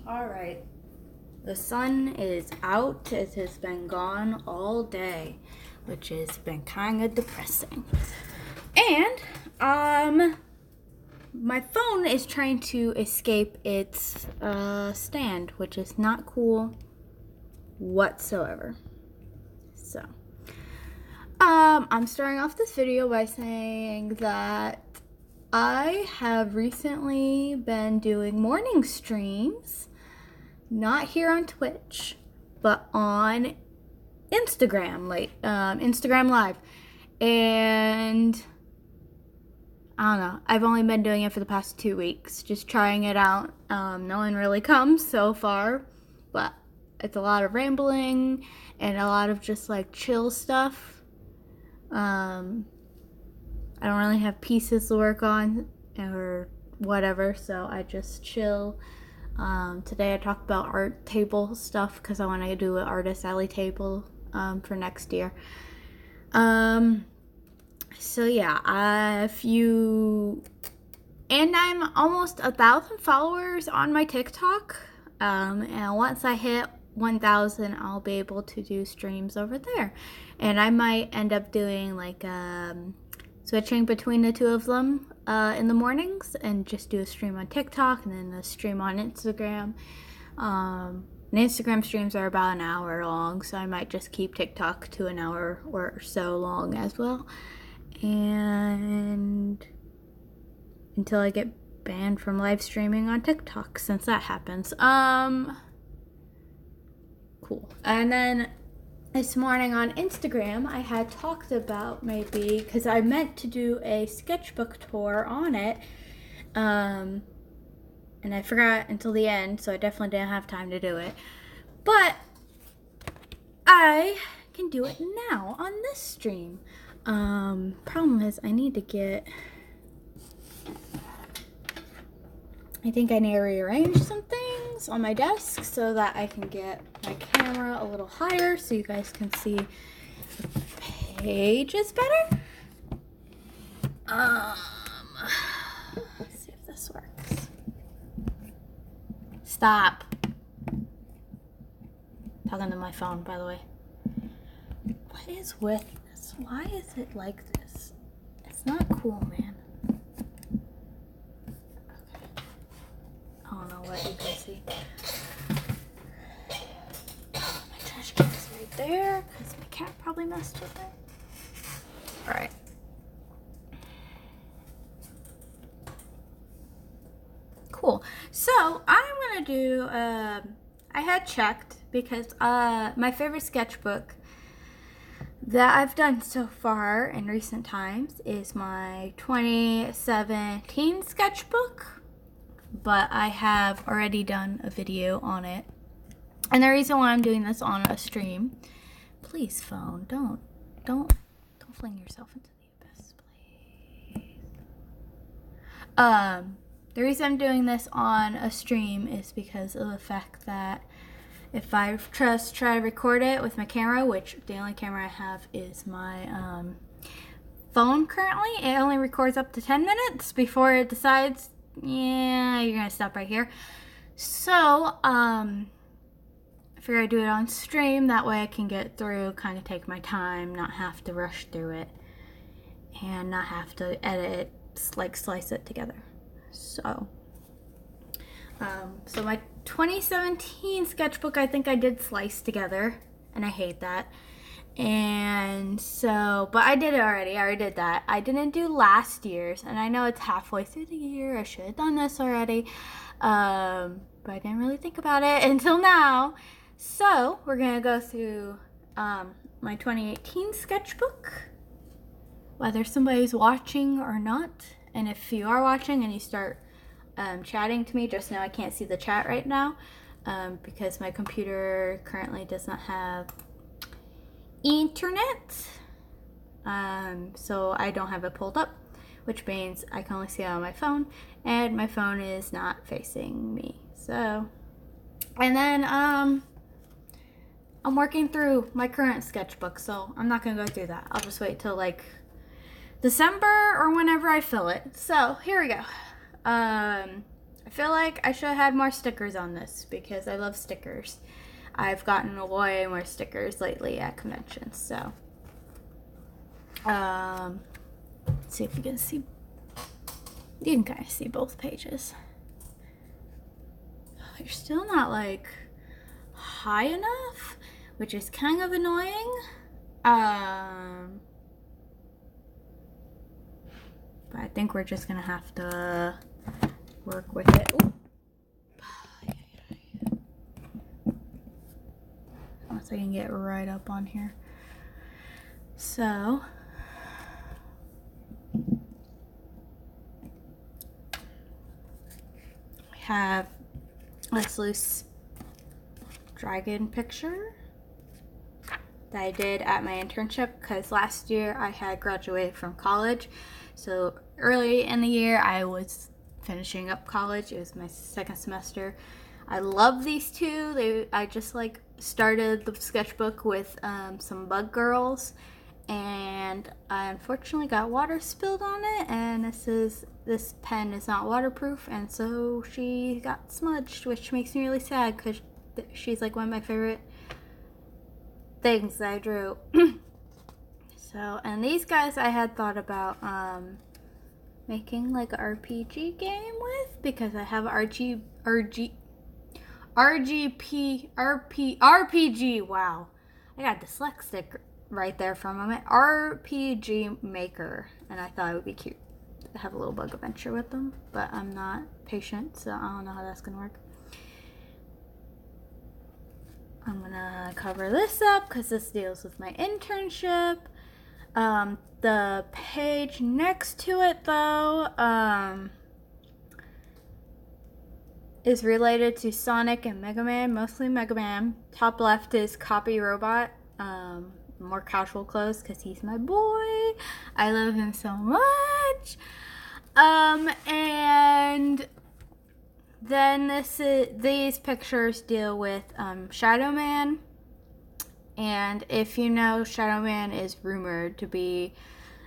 All right. The sun is out. It has been gone all day, which has been kind of depressing. And my phone is trying to escape its stand, which is not cool whatsoever. So, I'm starting off this video by saying that I have recently been doing morning streams, not here on Twitch, but on Instagram, Instagram Live. And I don't know, I've only been doing it for the past 2 weeks, just trying it out. No one really comes so far, but it's a lot of rambling and a lot of just like chill stuff. I don't really have pieces to work on or whatever, so I just chill. Today I talked about art table stuff because I want to do an Artist Alley table for next year. So yeah, and I'm almost 1,000 followers on my TikTok. And once I hit 1,000, I'll be able to do streams over there. And I might end up doing like switching between the two of them in the mornings and just do a stream on TikTok and then a stream on Instagram. And Instagram streams are about an hour long, so I might just keep TikTok to an hour or so long as well. And until I get banned from live streaming on TikTok, since that happens. Cool. And then this morning on Instagram, I had talked about maybe, because I meant to do a sketchbook tour on it, and I forgot until the end, so I definitely didn't have time to do it. But I can do it now on this stream. Problem is, I need to rearrange some things on my desk so that I can get my camera a little higher so you guys can see the pages better. Let's see if this works. Stop. Talking to my phone, by the way. What is with this? Why is it like this? It's not cool, man. I don't know what you can see. My trash can is right there because my cat probably messed with it. Alright. Cool. So I'm gonna do I had checked because my favorite sketchbook that I've done so far in recent times is my 2017 sketchbook. But I have already done a video on it. And the reason why I'm doing this on a stream, please phone, don't fling yourself into the abyss, please. The reason I'm doing this on a stream is because of the fact that if I just try to record it with my camera, which the only camera I have is my phone currently, it only records up to 10 minutes before it decides, yeah, you're gonna stop right here. So, I figure I do it on stream, that way I can get through, kind of take my time, not have to rush through it, and not have to edit it, like slice it together. So my 2017 sketchbook, I think I did slice together, and I hate that. And so, but I did it already. I already did that. I didn't do last year's, and I know it's halfway through the year. I should have done this already, but I didn't really think about it until now. So we're gonna go through my 2018 sketchbook, whether somebody's watching or not. And if you are watching and you start chatting to me, just know I can't see the chat right now because my computer currently does not have internet, so I don't have it pulled up, which means I can only see it on my phone, and my phone is not facing me. So, and then I'm working through my current sketchbook, so I'm not gonna go through that. I'll just wait till like December or whenever I fill it. So here we go. I feel like I should have had more stickers on this because I love stickers. I've gotten way more stickers lately at conventions, so. Let's see if you can see. You can kind of see both pages. You're still not like high enough, which is kind of annoying. But I think we're just gonna have to work with it. Ooh. Once I can get right up on here. So we have this loose dragon picture that I did at my internship because last year I had graduated from college. So early in the year I was finishing up college. It was my second semester. I love these two. I just like started the sketchbook with some bug girls, and I unfortunately got water spilled on it, and this pen is not waterproof, and so she got smudged, which makes me really sad because she's like one of my favorite things that I drew. So, and these guys I had thought about making like an RPG game with because I have RPG. Wow, I got dyslexic right there for a moment. RPG Maker, and I thought it would be cute to have a little bug adventure with them, but I'm not patient, so I don't know how that's gonna work. I'm gonna cover this up because this deals with my internship. The page next to it, though, is related to Sonic and Mega Man, mostly Mega Man. Top left is Copy Robot, more casual clothes because he's my boy. I love him so much. And then these pictures deal with Shadow Man. And if you know, Shadow Man is rumored to be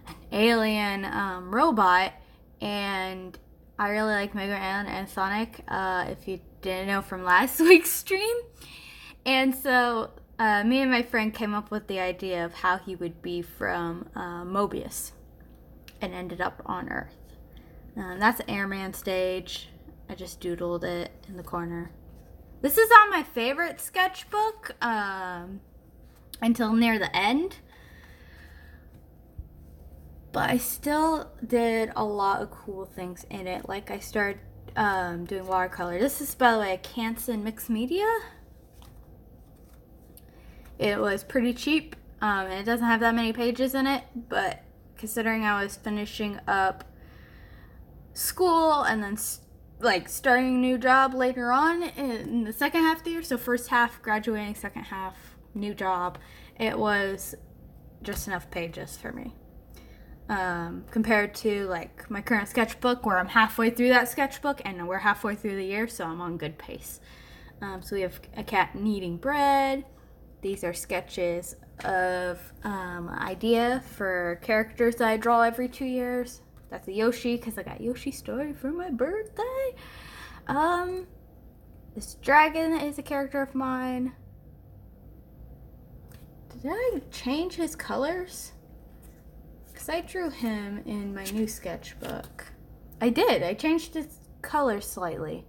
an alien robot, and I really like Mega Man and Sonic, if you didn't know from last week's stream. And so me and my friend came up with the idea of how he would be from Mobius and ended up on Earth. That's an Airman stage. I just doodled it in the corner. This is on my favorite sketchbook until near the end. But I still did a lot of cool things in it. Like I started doing watercolor. This is, by the way, a Canson Mixed Media. It was pretty cheap. And it doesn't have that many pages in it. But considering I was finishing up school and then like starting a new job later on in the second half of the year, so first half graduating, second half new job, it was just enough pages for me. Compared to like my current sketchbook where I'm halfway through that sketchbook and we're halfway through the year, so I'm on good pace. So we have a cat kneading bread. These are sketches of idea for characters that I draw every 2 years. That's a Yoshi because I got Yoshi Story for my birthday. This dragon is a character of mine. Did I change his colors? Because I drew him in my new sketchbook. I did. I changed his color slightly.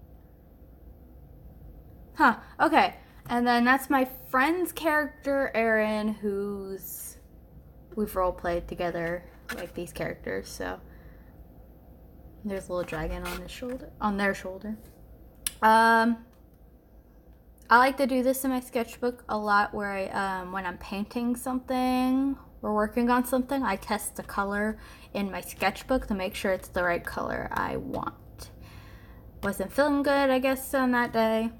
Huh. Okay. And then that's my friend's character, Aaron, we've role played together, like these characters. So there's a little dragon on his shoulder, on their shoulder. I like to do this in my sketchbook a lot, where I, when I'm painting something or working on something, I test the color in my sketchbook to make sure it's the right color I want. Wasn't feeling good, I guess, on that day.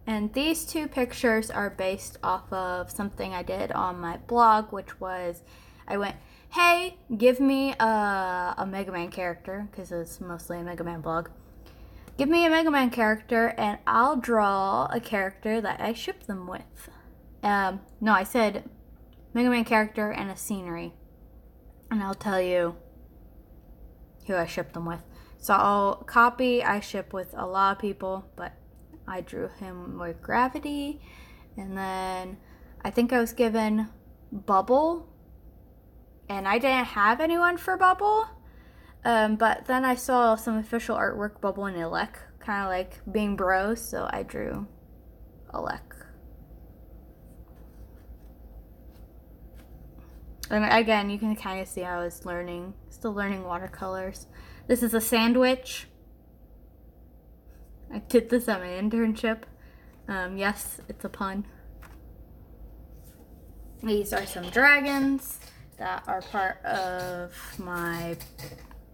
And these two pictures are based off of something I did on my blog, which was, I went, hey, give me a Mega Man character, because it's mostly a Mega Man blog. Give me a Mega Man character, and I'll draw a character that I ship them with. No, I said Mega Man character and a scenery. And I'll tell you who I ship them with. So I'll copy, I ship with a lot of people, but I drew him with Gravity. And then I think I was given Bubble, and I didn't have anyone for Bubble. But then I saw some official artwork, Bubble and Alec, kind of like being bros, so I drew Alec. And again, you can kind of see I was still learning watercolors. This is a sandwich. I did this at my internship. Yes, it's a pun. These are some dragons that are part of my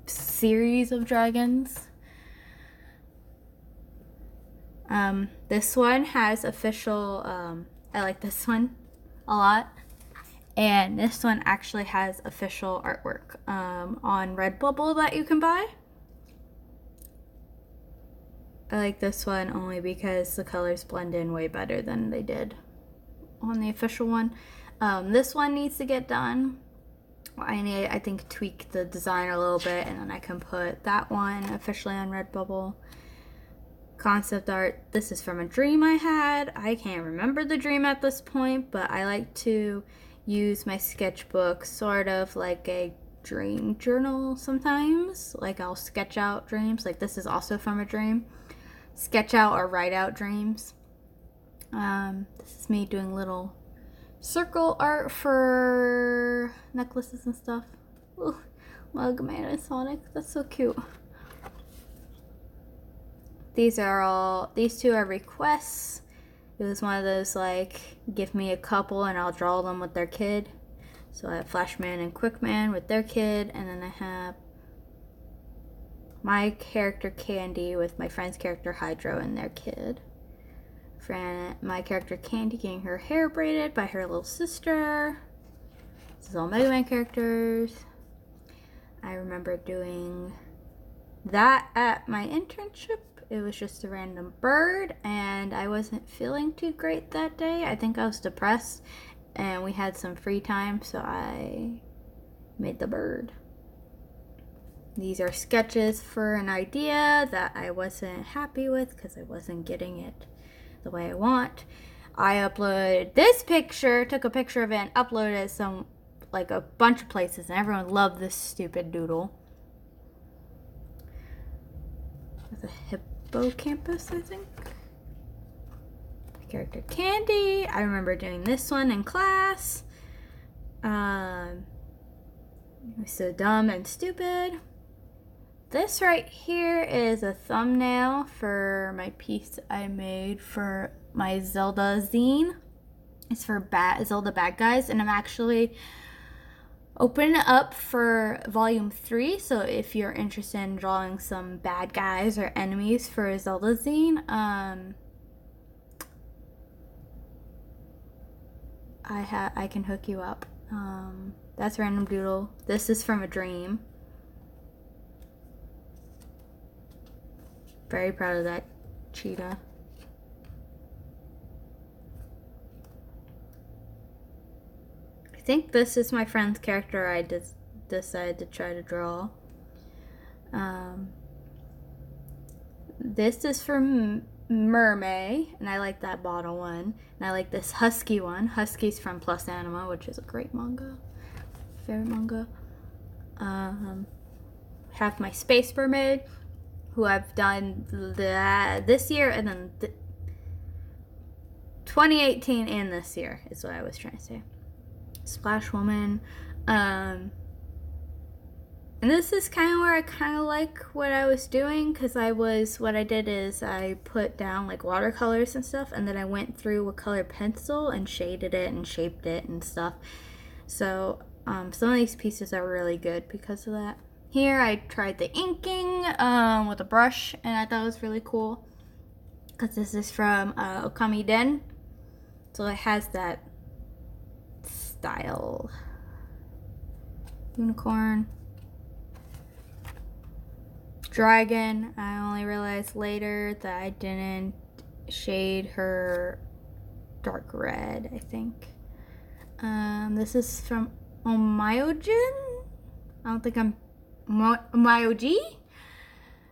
series of dragons. This one has official, I like this one a lot. And this one actually has official artwork on Redbubble that you can buy. I like this one only because the colors blend in way better than they did on the official one. This one needs to get done. I think, tweak the design a little bit, and then I can put that one officially on Redbubble. Concept art. This is from a dream I had. I can't remember the dream at this point, but I like to use my sketchbook sort of like a dream journal sometimes. Like I'll sketch out dreams. Like this is also from a dream. Sketch out or write out dreams. This is me doing little circle art for necklaces and stuff. Ooh, Mugman and Sonic. That's so cute. These two are requests. It was one of those like, give me a couple and I'll draw them with their kid. So I have Flashman and Quickman with their kid, and then I have my character Candy with my friend's character Hydro and their kid. My character Candy getting her hair braided by her little sister. This is all Mega Man characters. I remember doing that at my internship. It was just a random bird, and I wasn't feeling too great that day. I think I was depressed, and we had some free time, so I made the bird. These are sketches for an idea that I wasn't happy with because I wasn't getting it the way I want. I uploaded this picture, took a picture of it, and uploaded it like a bunch of places, and everyone loved this stupid doodle. With a hippocampus, I think. Character Candy. I remember doing this one in class. I was so dumb and stupid. This right here is a thumbnail for my piece I made for my Zelda zine. It's for Zelda Bad Guys, and I'm actually opening it up for volume 3. So if you're interested in drawing some bad guys or enemies for a Zelda zine, I can hook you up. That's Random Doodle. This is from a dream. Very proud of that cheetah. I think this is my friend's character I just decided to try to draw. This is from Mermaid, and I like that bottle one. And I like this husky one. Husky's from Plus Anima, which is a great manga. Favorite manga. Have my Space Mermaid, who I've done this year, and then 2018 and this year is what I was trying to say. Splash Woman. And this is kind of where I kind of like what I was doing, because what I did is I put down like watercolors and stuff, and then I went through with colored pencil and shaded it and shaped it and stuff. So some of these pieces are really good because of that. Here I tried the inking with a brush, and I thought it was really cool because this is from Okami Den, so it has that style. Unicorn. Dragon. I only realized later that I didn't shade her dark red, I think. This is from Omyojin. I don't think I'm Myoji.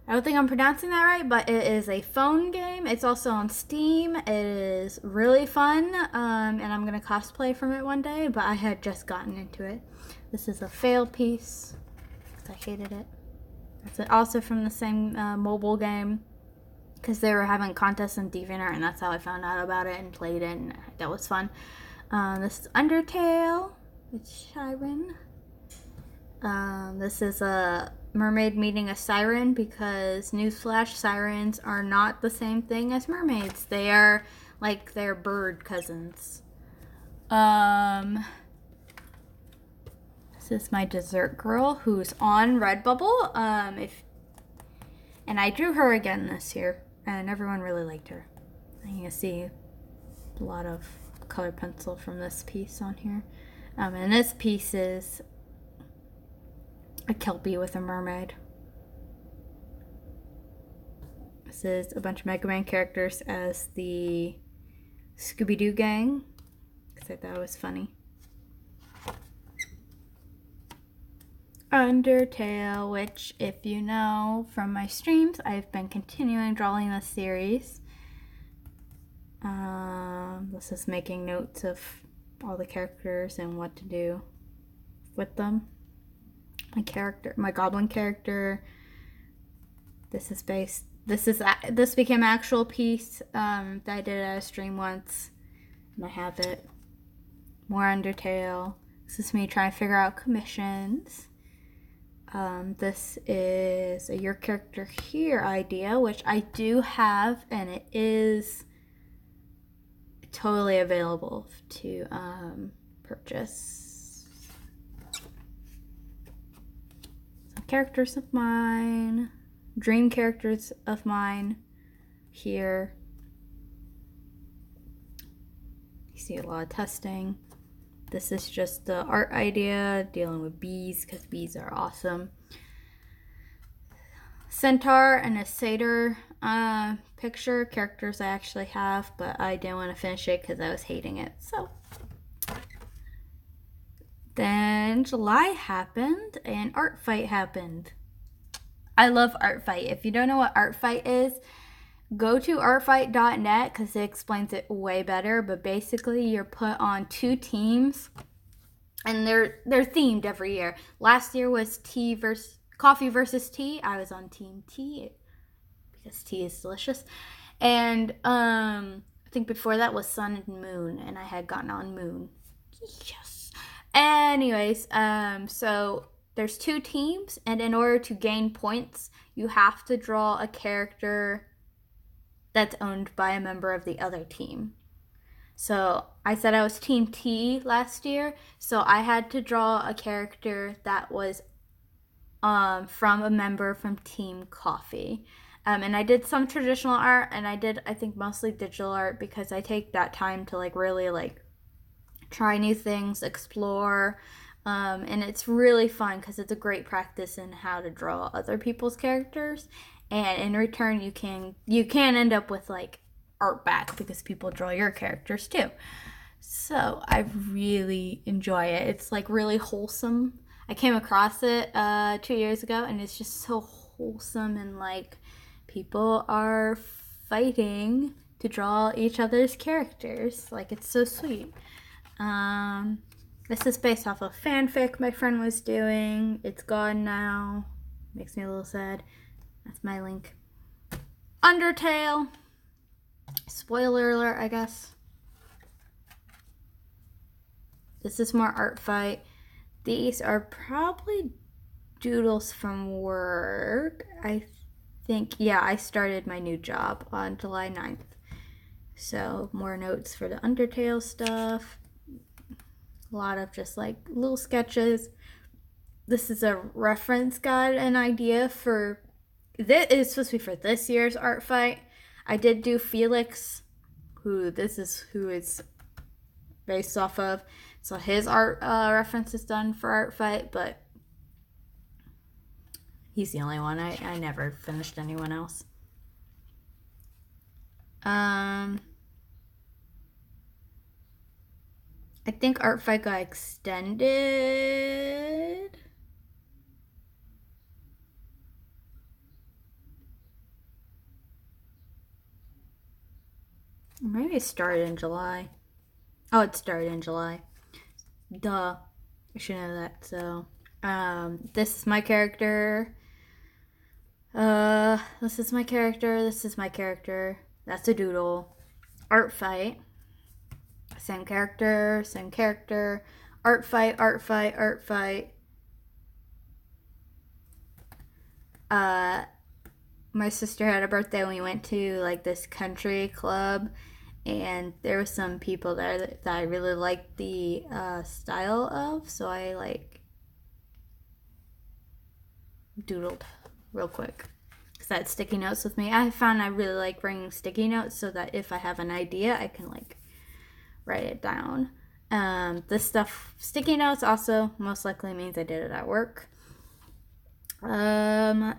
I don't think I'm pronouncing that right, but it is a phone game. It's also on Steam. It is really fun, and I'm going to cosplay from it one day, but I had just gotten into it. This is a fail piece, because I hated it. It's also from the same mobile game, because they were having contests in DeviantArt, and that's how I found out about it and played it, and that was fun. This is Undertale. It's Siren. This is a mermaid meeting a siren, because newsflash, sirens are not the same thing as mermaids. They are like their bird cousins. This is my dessert girl who's on Redbubble. And I drew her again this year, and everyone really liked her. You can see a lot of color pencil from this piece on here. And this piece is a Kelpie with a mermaid. This is a bunch of Mega Man characters as the Scooby-Doo gang, because I thought it was funny. Undertale, which, if you know from my streams, I've been continuing drawing this series. This is making notes of all the characters and what to do with them. My goblin character. This became an actual piece that I did at a stream once, and I have it. More Undertale. This is me trying to figure out commissions. This is a Your Character Here idea, which I do have, and it is totally available to purchase. Characters of mine, dream characters of mine here. You see a lot of testing. This is just the art idea, dealing with bees, because bees are awesome. Centaur and a satyr picture, characters I actually have, but I didn't want to finish it because I was hating it. So then July happened and Art Fight happened. I love Art Fight. If you don't know what Art Fight is, go to artfight.net because it explains it way better. But basically, you're put on two teams, and they're themed every year. Last year was coffee versus tea. I was on Team Tea because tea is delicious. And I think before that was Sun and Moon, and I had gotten on Moon. Yes. Anyways, so there's two teams, and in order to gain points, you have to draw a character that's owned by a member of the other team. So I said I was Team T last year, so I had to draw a character that was from a member from Team Coffee. And I did some traditional art, and I think mostly digital art, because I take that time to really try new things, explore, and it's really fun because it's a great practice in how to draw other people's characters, and in return you can end up with art back because people draw your characters too. So I really enjoy it. It's really wholesome. I came across it 2 years ago, and it's just so wholesome, and people are fighting to draw each other's characters. It's so sweet. This is based off of fanfic my friend was doing. It's gone now. Makes me a little sad. That's my link. Undertale. Spoiler alert, I guess. This is more Art Fight. These are probably doodles from work. I think, yeah, I started my new job on July 9th. So more notes for the Undertale stuff. A lot of just little sketches. This is a reference guide and idea for this. It's supposed to be for this year's Art Fight. I did do Felix, who is based off of. So his art reference is done for Art Fight, but he's the only one. I never finished anyone else. I think Art Fight got extended. Maybe it started in July. Oh, it started in July. Duh. I should know that. So, this is my character. This is my character. This is my character. That's a doodle. Art fight. Same character. Same character. Art fight. Art fight. Art fight. My sister had a birthday and we went to like this country club, and there were some people there that I really liked the style of, so I like doodled real quick because I had sticky notes with me. I found I really like bringing sticky notes so that if I have an idea, I can like write it down. This stuff, sticky notes, also most likely means I did it at work.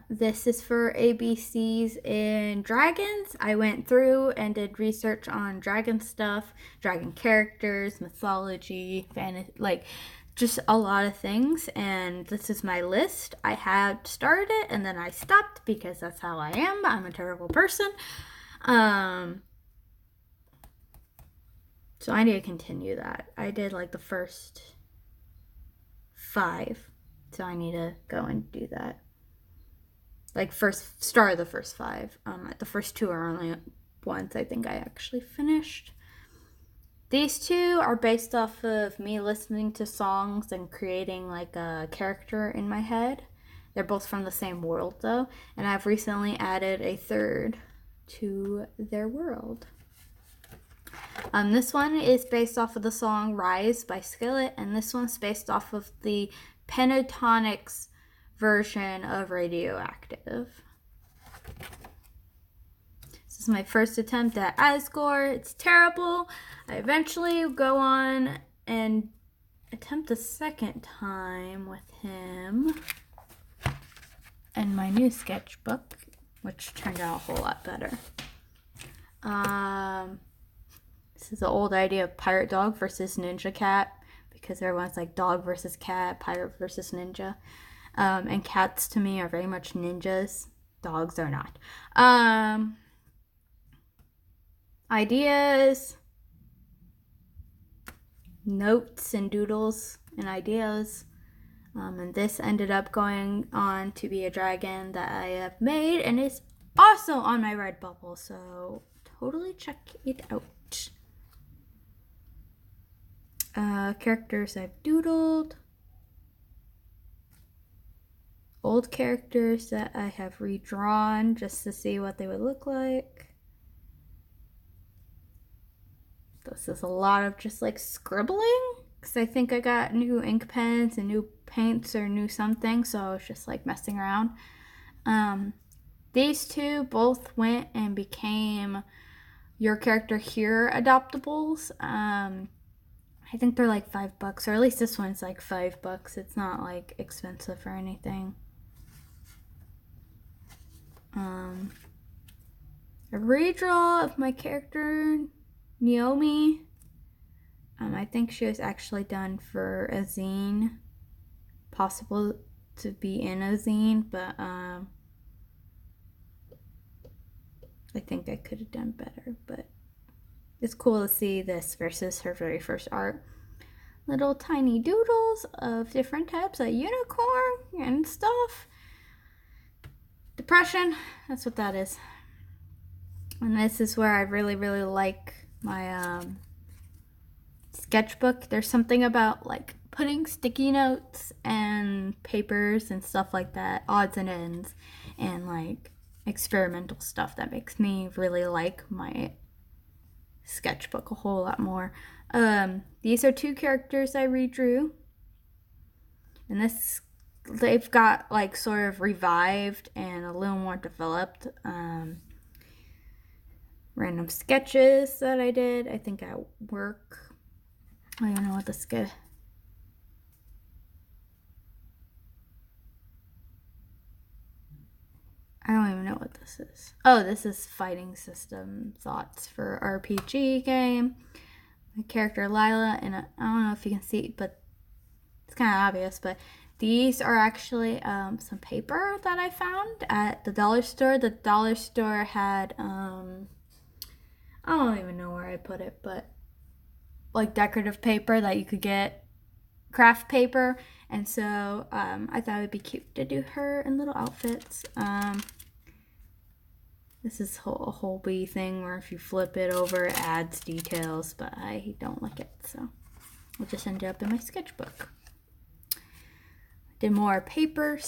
This is for ABCs in dragons. I went through and did research on dragon stuff, dragon characters, mythology, like just a lot of things. And this is my list. I had started it and then I stopped because that's how I am. I'm a terrible person. So I need to continue that. I did like the first 5. So I need to go and do that. Like start the first 5. The first 2 are only ones I think I actually finished. These 2 are based off of me listening to songs and creating like a character in my head. They're both from the same world though, and I've recently added a 3rd to their world. This one is based off of the song Rise by Skillet, and this one's based off of the Pentatonix version of Radioactive. This is my first attempt at Asgore. It's terrible. I eventually go on and attempt a second time with him in my new sketchbook, which turned out a whole lot better. This is the old idea of pirate dog versus ninja cat, because everyone's like dog versus cat, pirate versus ninja. And cats to me are very much ninjas. Dogs are not. Ideas, notes and doodles and ideas. And this ended up going on to be a dragon that I have made, and it's also on my Redbubble, so totally check it out. Characters I've doodled. Old characters that I have redrawn just to see what they would look like. This is a lot of just like scribbling, because I think I got new ink pens and new paints or new something, so I was just like messing around. These 2 both went and became Your Character Here adoptables. I think they're like $5, or at least this one's like $5. It's not like expensive or anything. A redraw of my character Naomi. I think she was actually done for a zine, possible to be in a zine, but I think I could have done better, but it's cool to see this versus her very first art. Little tiny doodles of different types of unicorn and stuff. Depression, that's what that is. And this is where I really, really like my sketchbook. There's something about like putting sticky notes and papers and stuff like that, odds and ends, and like experimental stuff that makes me really like my sketchbook a whole lot more. These are 2 characters I redrew, and this they've got like sort of revived and a little more developed. Random sketches that I did, I think at work. I don't know what the sketch. I don't even know what this is. Oh, this is fighting system thoughts for RPG game. My character Lila, and I don't know if you can see, but it's kind of obvious, but these are actually some paper that I found at the dollar store. The dollar store had I don't even know where I put it, but like decorative paper that you could get, craft paper. And so I thought it would be cute to do her in little outfits. This is a whole bee thing where if you flip it over, it adds details, but I don't like it, so I'll just end up in my sketchbook. Did more paper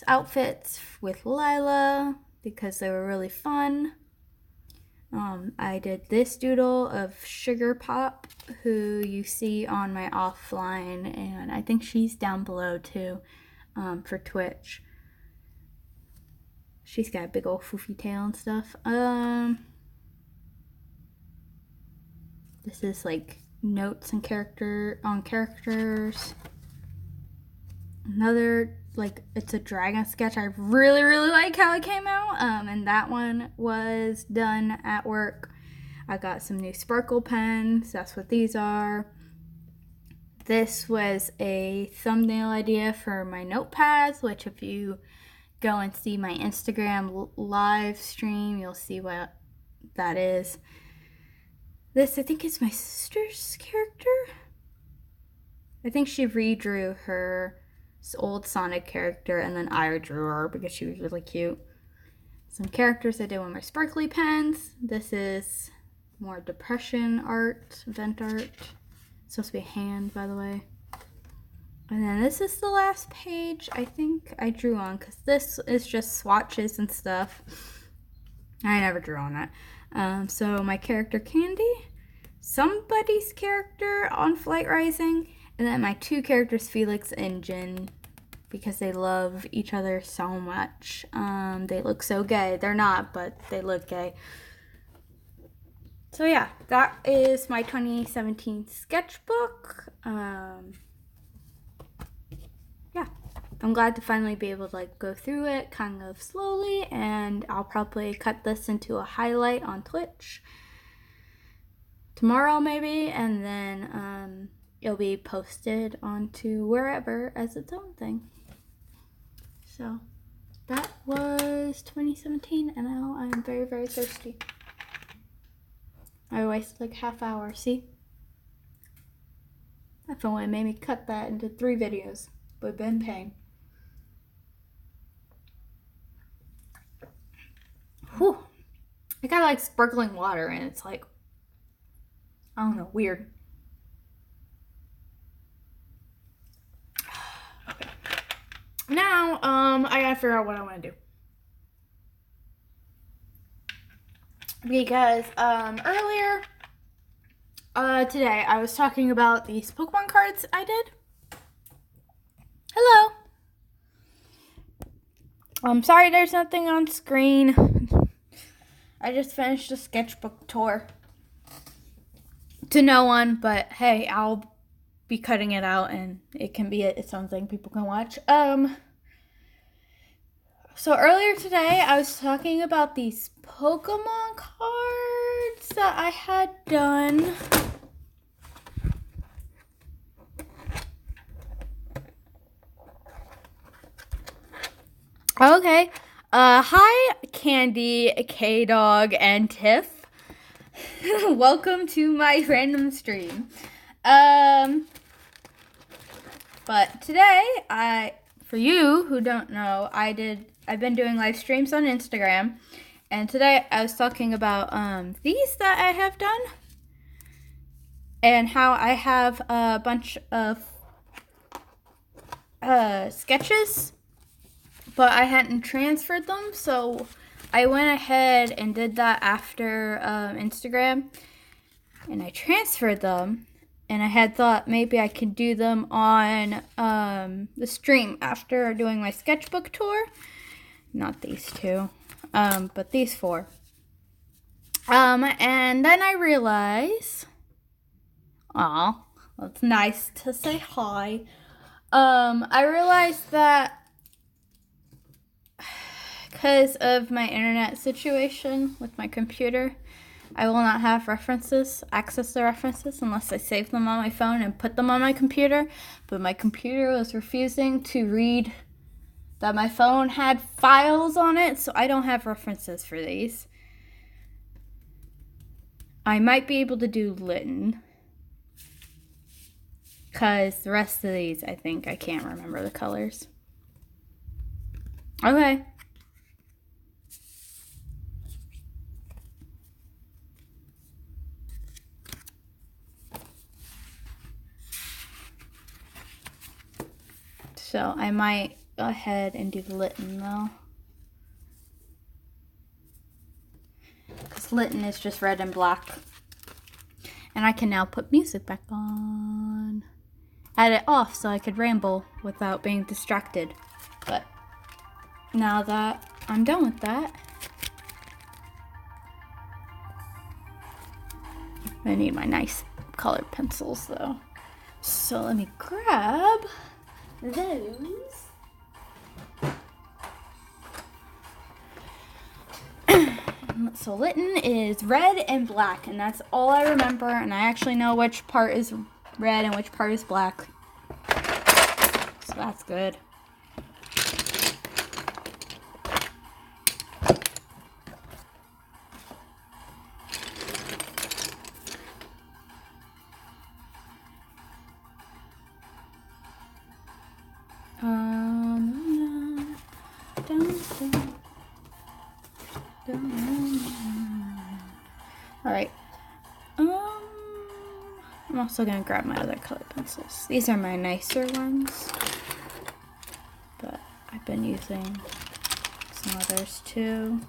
outfits with Lila because they were really fun. I did this doodle of Sugar Pop, who you see on my offline, and I think she's down below too for Twitch. She's got a big old foofy tail and stuff. This is like notes and characters. Another, like, it's a dragon sketch. I really like how it came out. And that one was done at work. I got some new sparkle pens. That's what these are. This was a thumbnail idea for my notepads, which if you go and see my Instagram live stream, you'll see what that is. This, I think, is my sister's character. I think she redrew her old Sonic character, and then I drew her because she was really cute. Some characters I did with my sparkly pens. This is more depression art, vent art. It's supposed to be a hand, by the way. And then this is the last page I think I drew on, because this is just swatches and stuff. I never drew on that. So my character Candy, somebody's character on Flight Rising, and then my two characters Felix and Jin, because they love each other so much. They look so gay. They're not, but they look gay. So yeah, that is my 2017 sketchbook. Yeah, I'm glad to finally be able to like go through it kind of slowly, and I'll probably cut this into a highlight on Twitch tomorrow maybe, and then it'll be posted onto wherever as its own thing. So that was 2017, and now I'm very thirsty. I wasted like half hour, see? If only made me cut that into 3 videos. Would have been pain. Whew. I got like sparkling water, and it's like, I don't know, weird. Okay. Now, I gotta figure out what I want to do. Because, earlier, today, I was talking about these Pokemon cards I did. Hello. I'm sorry there's nothing on screen. I just finished a sketchbook tour. To no one, but hey, I'll be cutting it out, and it can be its own thing people can watch. So earlier today, I was talking about these Pokemon cards that I had done. Okay. Hi, Candy, K-Dog, and Tiff. Welcome to my random stream. But today, for you who don't know, I've been doing live streams on Instagram, and today I was talking about these that I have done, and how I have a bunch of sketches, but I hadn't transferred them, so I went ahead and did that after Instagram, and I transferred them. And I had thought maybe I could do them on the stream after doing my sketchbook tour. Not these two, but these 4. And then I realized, aw, that's nice to say hi. I realized that because of my internet situation with my computer, I will not have access to references, unless I save them on my phone and put them on my computer. But my computer was refusing to read that my phone had files on it, so I don't have references for these. I might be able to do Litten. Because the rest of these, I think, I can't remember the colors. Okay. So I might go ahead and do Litten though. Because Litten is just red and black. And I can now put music back on. Add it off so I could ramble without being distracted. But now that I'm done with that, I need my nice colored pencils though. So let me grab those. So Litten is red and black, and that's all I remember, and I actually know which part is red and which part is black. So that's good. All right. I'm also gonna grab my other colored pencils. These are my nicer ones, but I've been using some others too.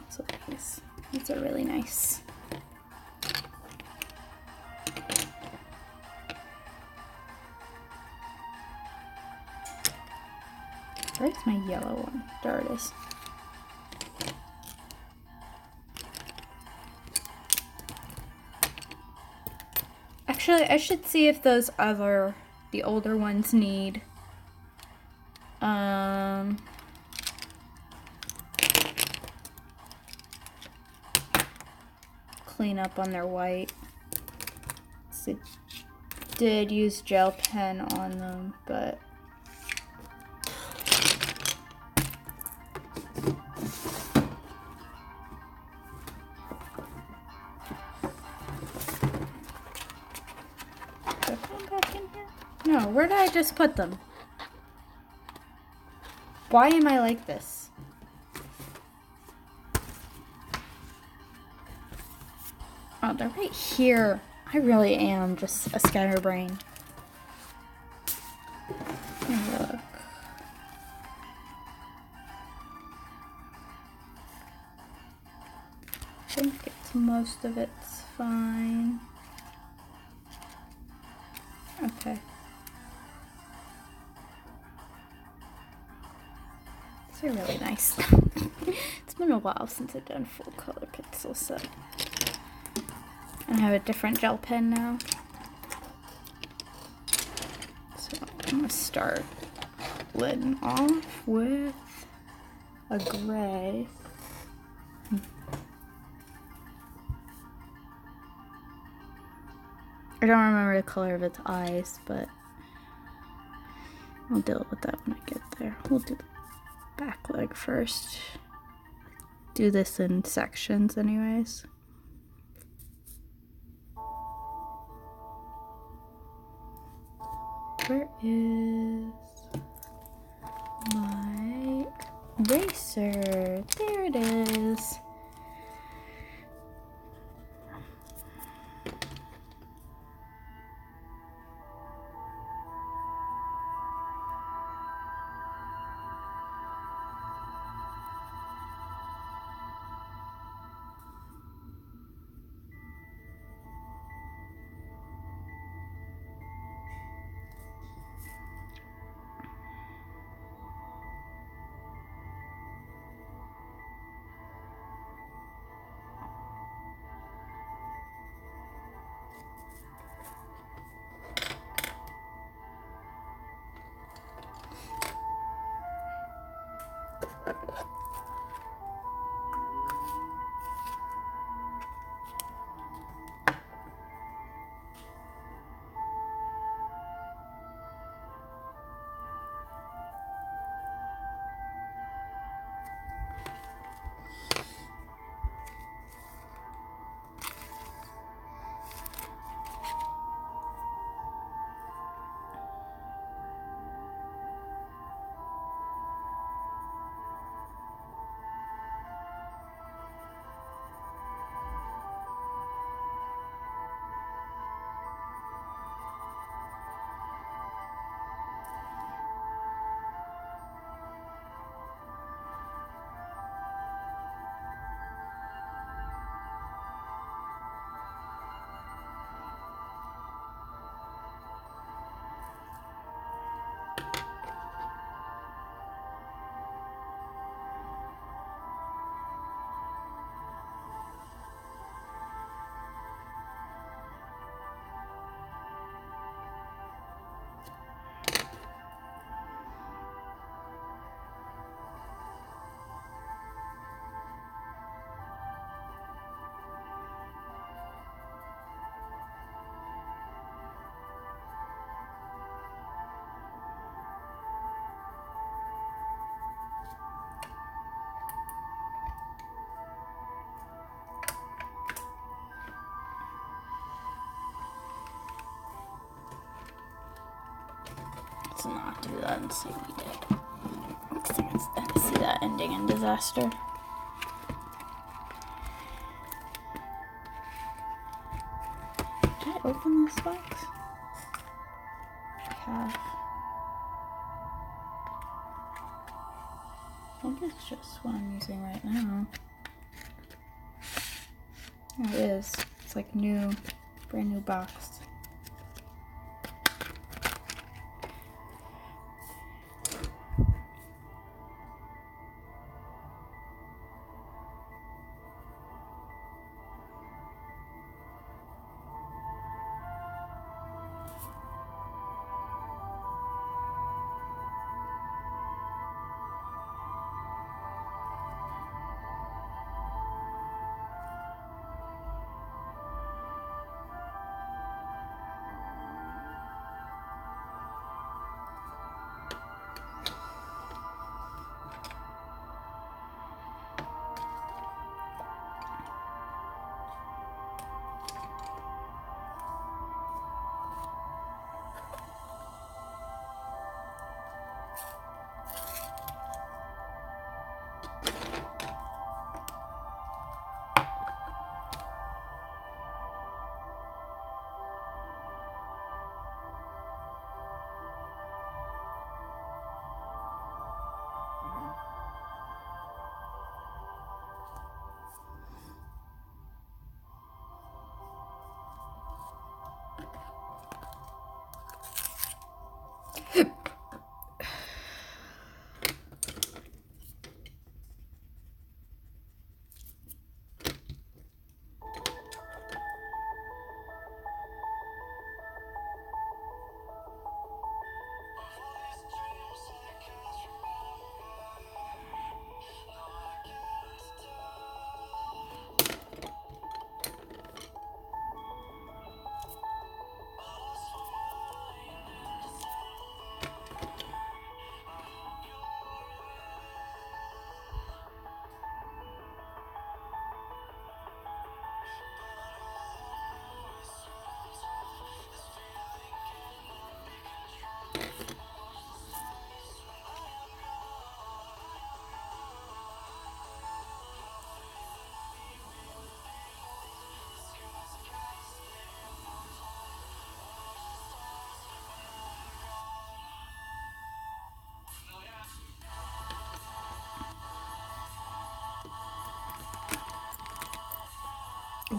So these are really nice. Where's my yellow one? There it is. Actually, I should see if those the older ones need clean up on their white. So did use gel pen on them, but did I put them back in here? No, where did I just put them? Why am I like this? Oh, they're right here. I really am just a scatterbrain. Look. I think most of it's fine. Okay. These are really nice. It's been a while since I've done full color pencils, so I have a different gel pen now. So I'm gonna start Litten off with a gray. I don't remember the color of its eyes, but I'll deal with that when I get there. We'll do the back leg first. Do this in sections anyways. Where is my eraser? There it is. let's not do that and say we did. Because I can see that ending in disaster. Did I open this box? Calf. I think it's just what I'm using right now. Oh, it is. It's like new, brand new box.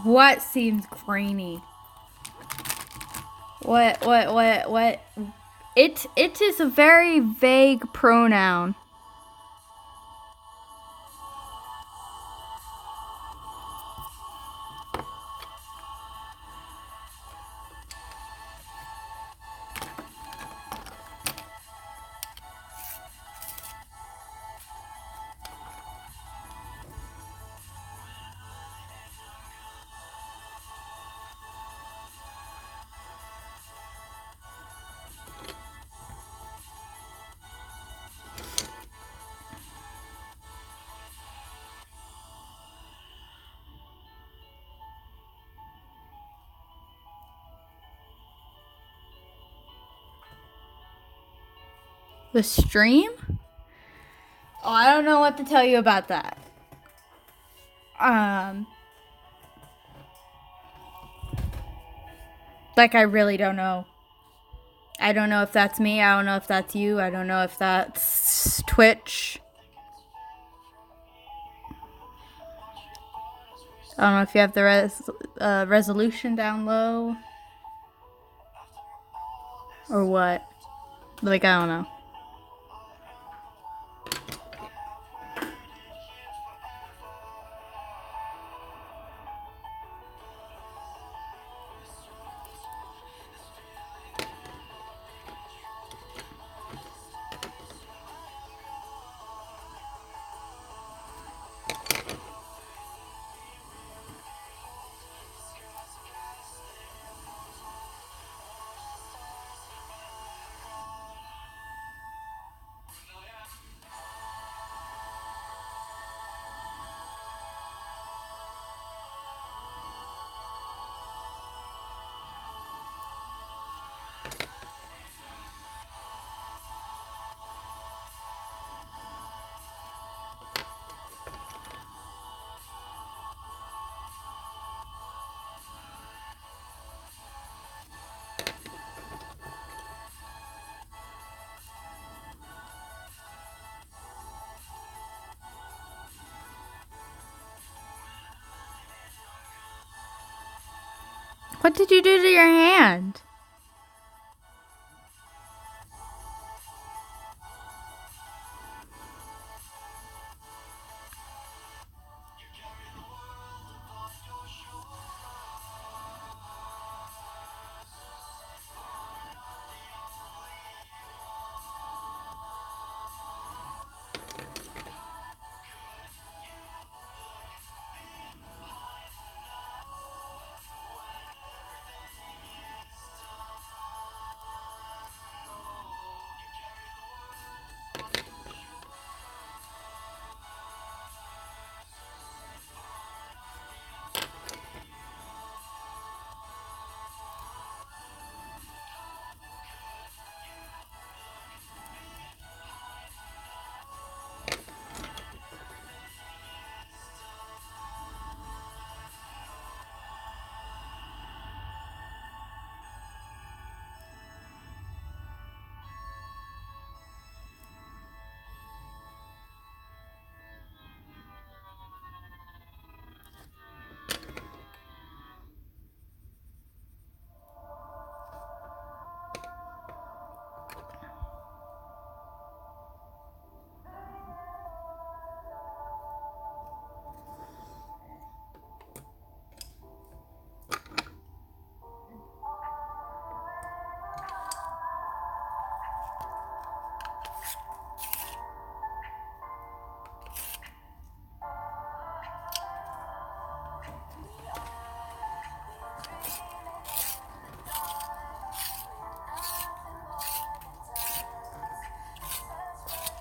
What seems grainy? What? It is a very vague pronoun. The stream? Oh, I don't know what to tell you about that. Like, I really don't know. I don't know if that's me. I don't know if that's you. I don't know if that's Twitch. I don't know if you have the resolution down low. Or what. Like, I don't know. What did you do to your hand?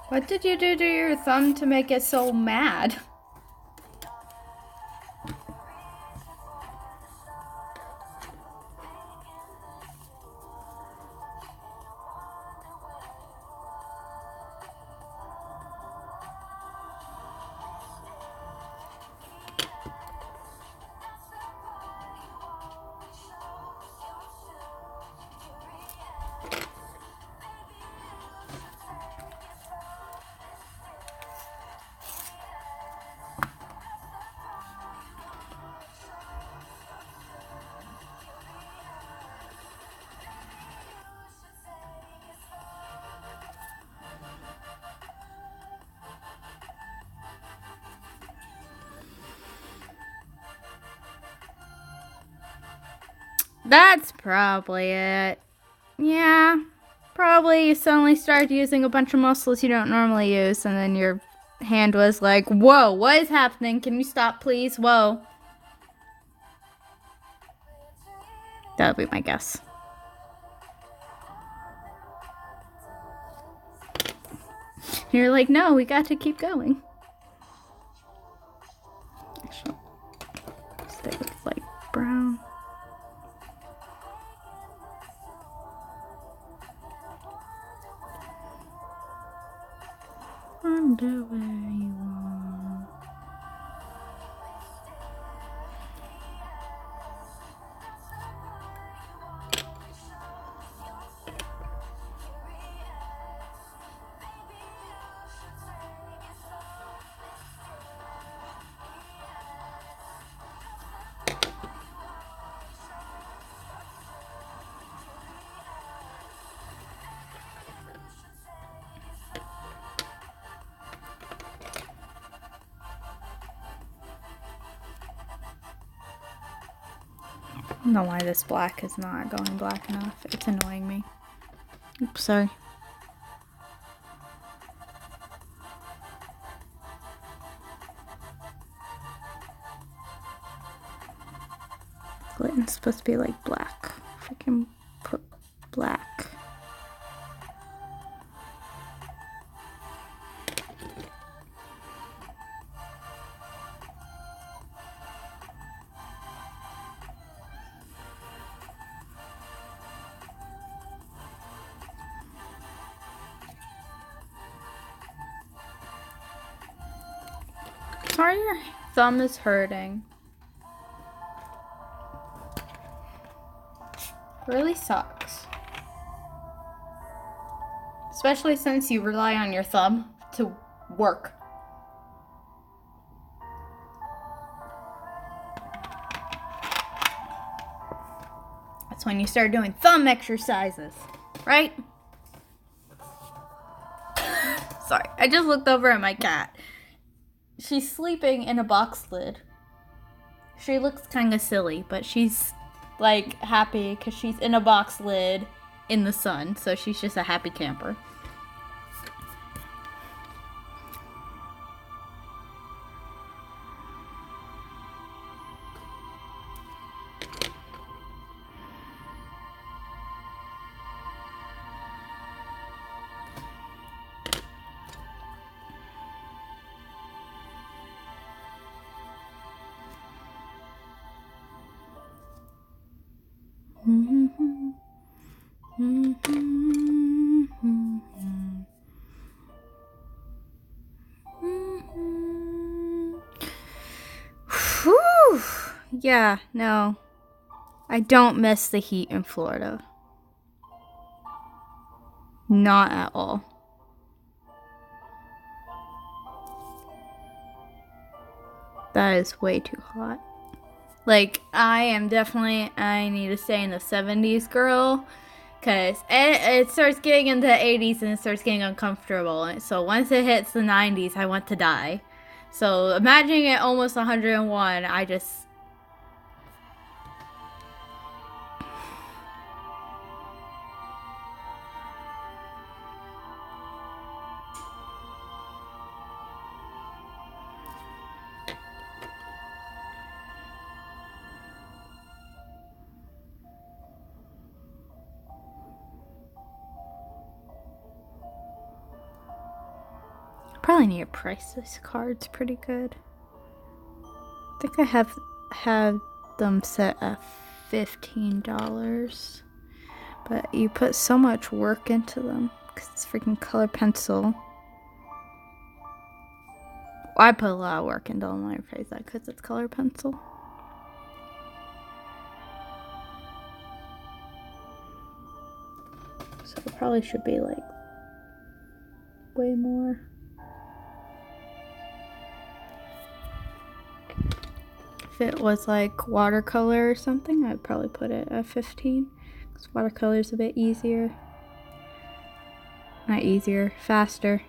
What did you do to your thumb to make it so mad? That's probably it. Yeah, probably you suddenly started using a bunch of muscles you don't normally use, and then your hand was like, whoa, what is happening? Can you stop, please? Whoa. That would be my guess. You're like, no, we got to keep going. Actually, stay with light brown. Wonder where you are. I don't know why this black is not going black enough. It's annoying me. Oops, sorry. Glitten's supposed to be like black. Freaking put black. Sorry, your thumb is hurting. Really sucks. Especially since you rely on your thumb to work. That's when you start doing thumb exercises, right? Sorry, I just looked over at my cat. She's sleeping in a box lid. She looks kind of silly, but she's like happy because she's in a box lid in the sun, so she's just a happy camper. Whew. Yeah, no. I don't miss the heat in Florida. Not at all. That is way too hot. Like, I need to stay in the 70s, girl. Because it starts getting into the 80s and it starts getting uncomfortable. So once it hits the 90s, I want to die. So imagining it almost 101, I just... Probably need to price this card's pretty good. I think I have them set at $15. But you put so much work into them because it's freaking color pencil. I put a lot of work into them, let me phrase that, because it's color pencil. So it probably should be like way more. If it was like watercolor or something, I'd probably put it at 15. Because watercolor is a bit easier. Not easier, faster.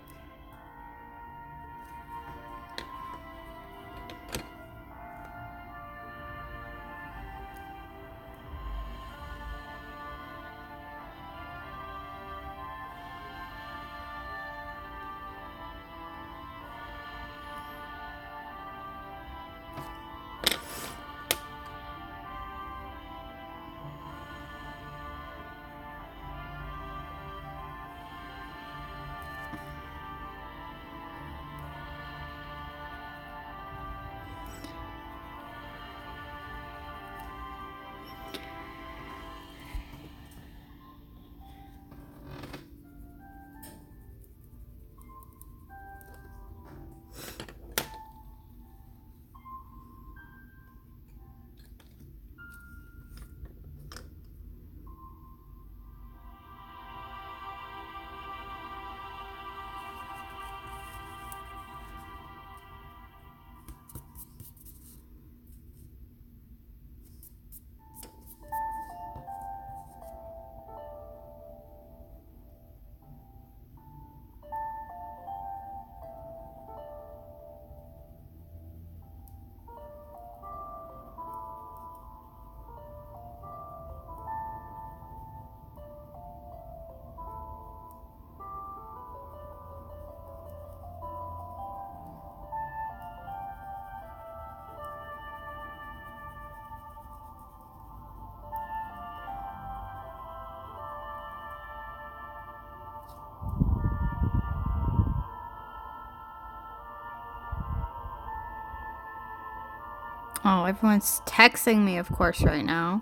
Oh, everyone's texting me, of course, right now.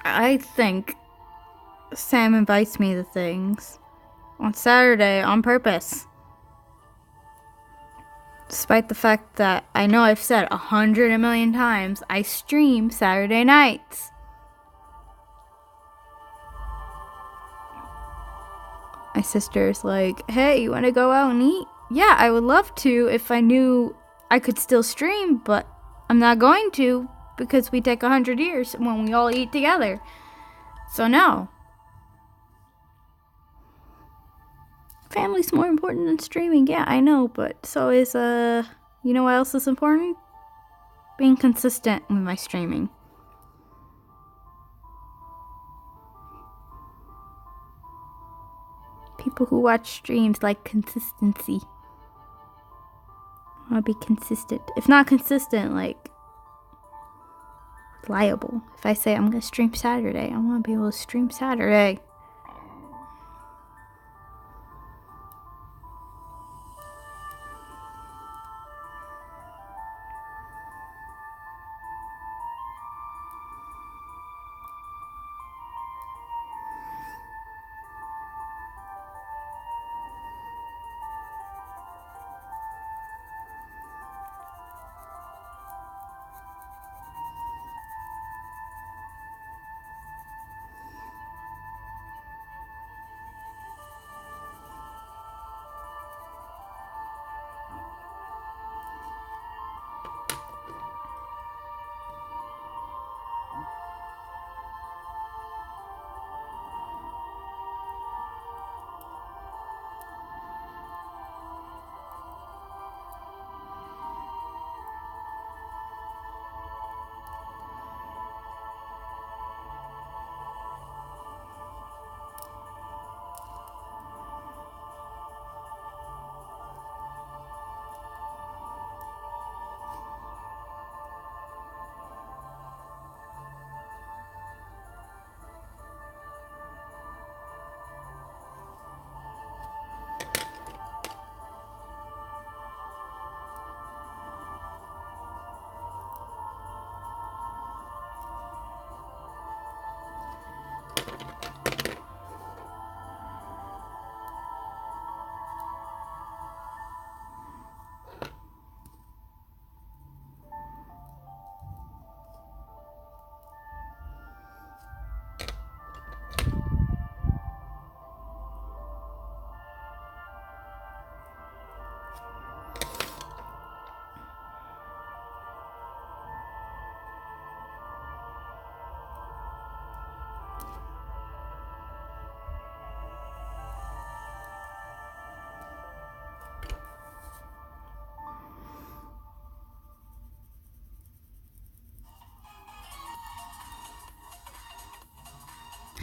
I think Sam invites me to things on Saturday on purpose. Despite the fact that I know I've said 100 million times, I stream Saturday nights. My sister's like, hey, you want to go out and eat? Yeah, I would love to if I knew I could still stream, but I'm not going to because we take 100 years when we all eat together. So no. Family's more important than streaming. Yeah, I know, but so is, you know what else is important? Being consistent with my streaming. People who watch streams like consistency. I want to be consistent. If not consistent, like reliable. If I say I'm going to stream Saturday, I want to be able to stream Saturday.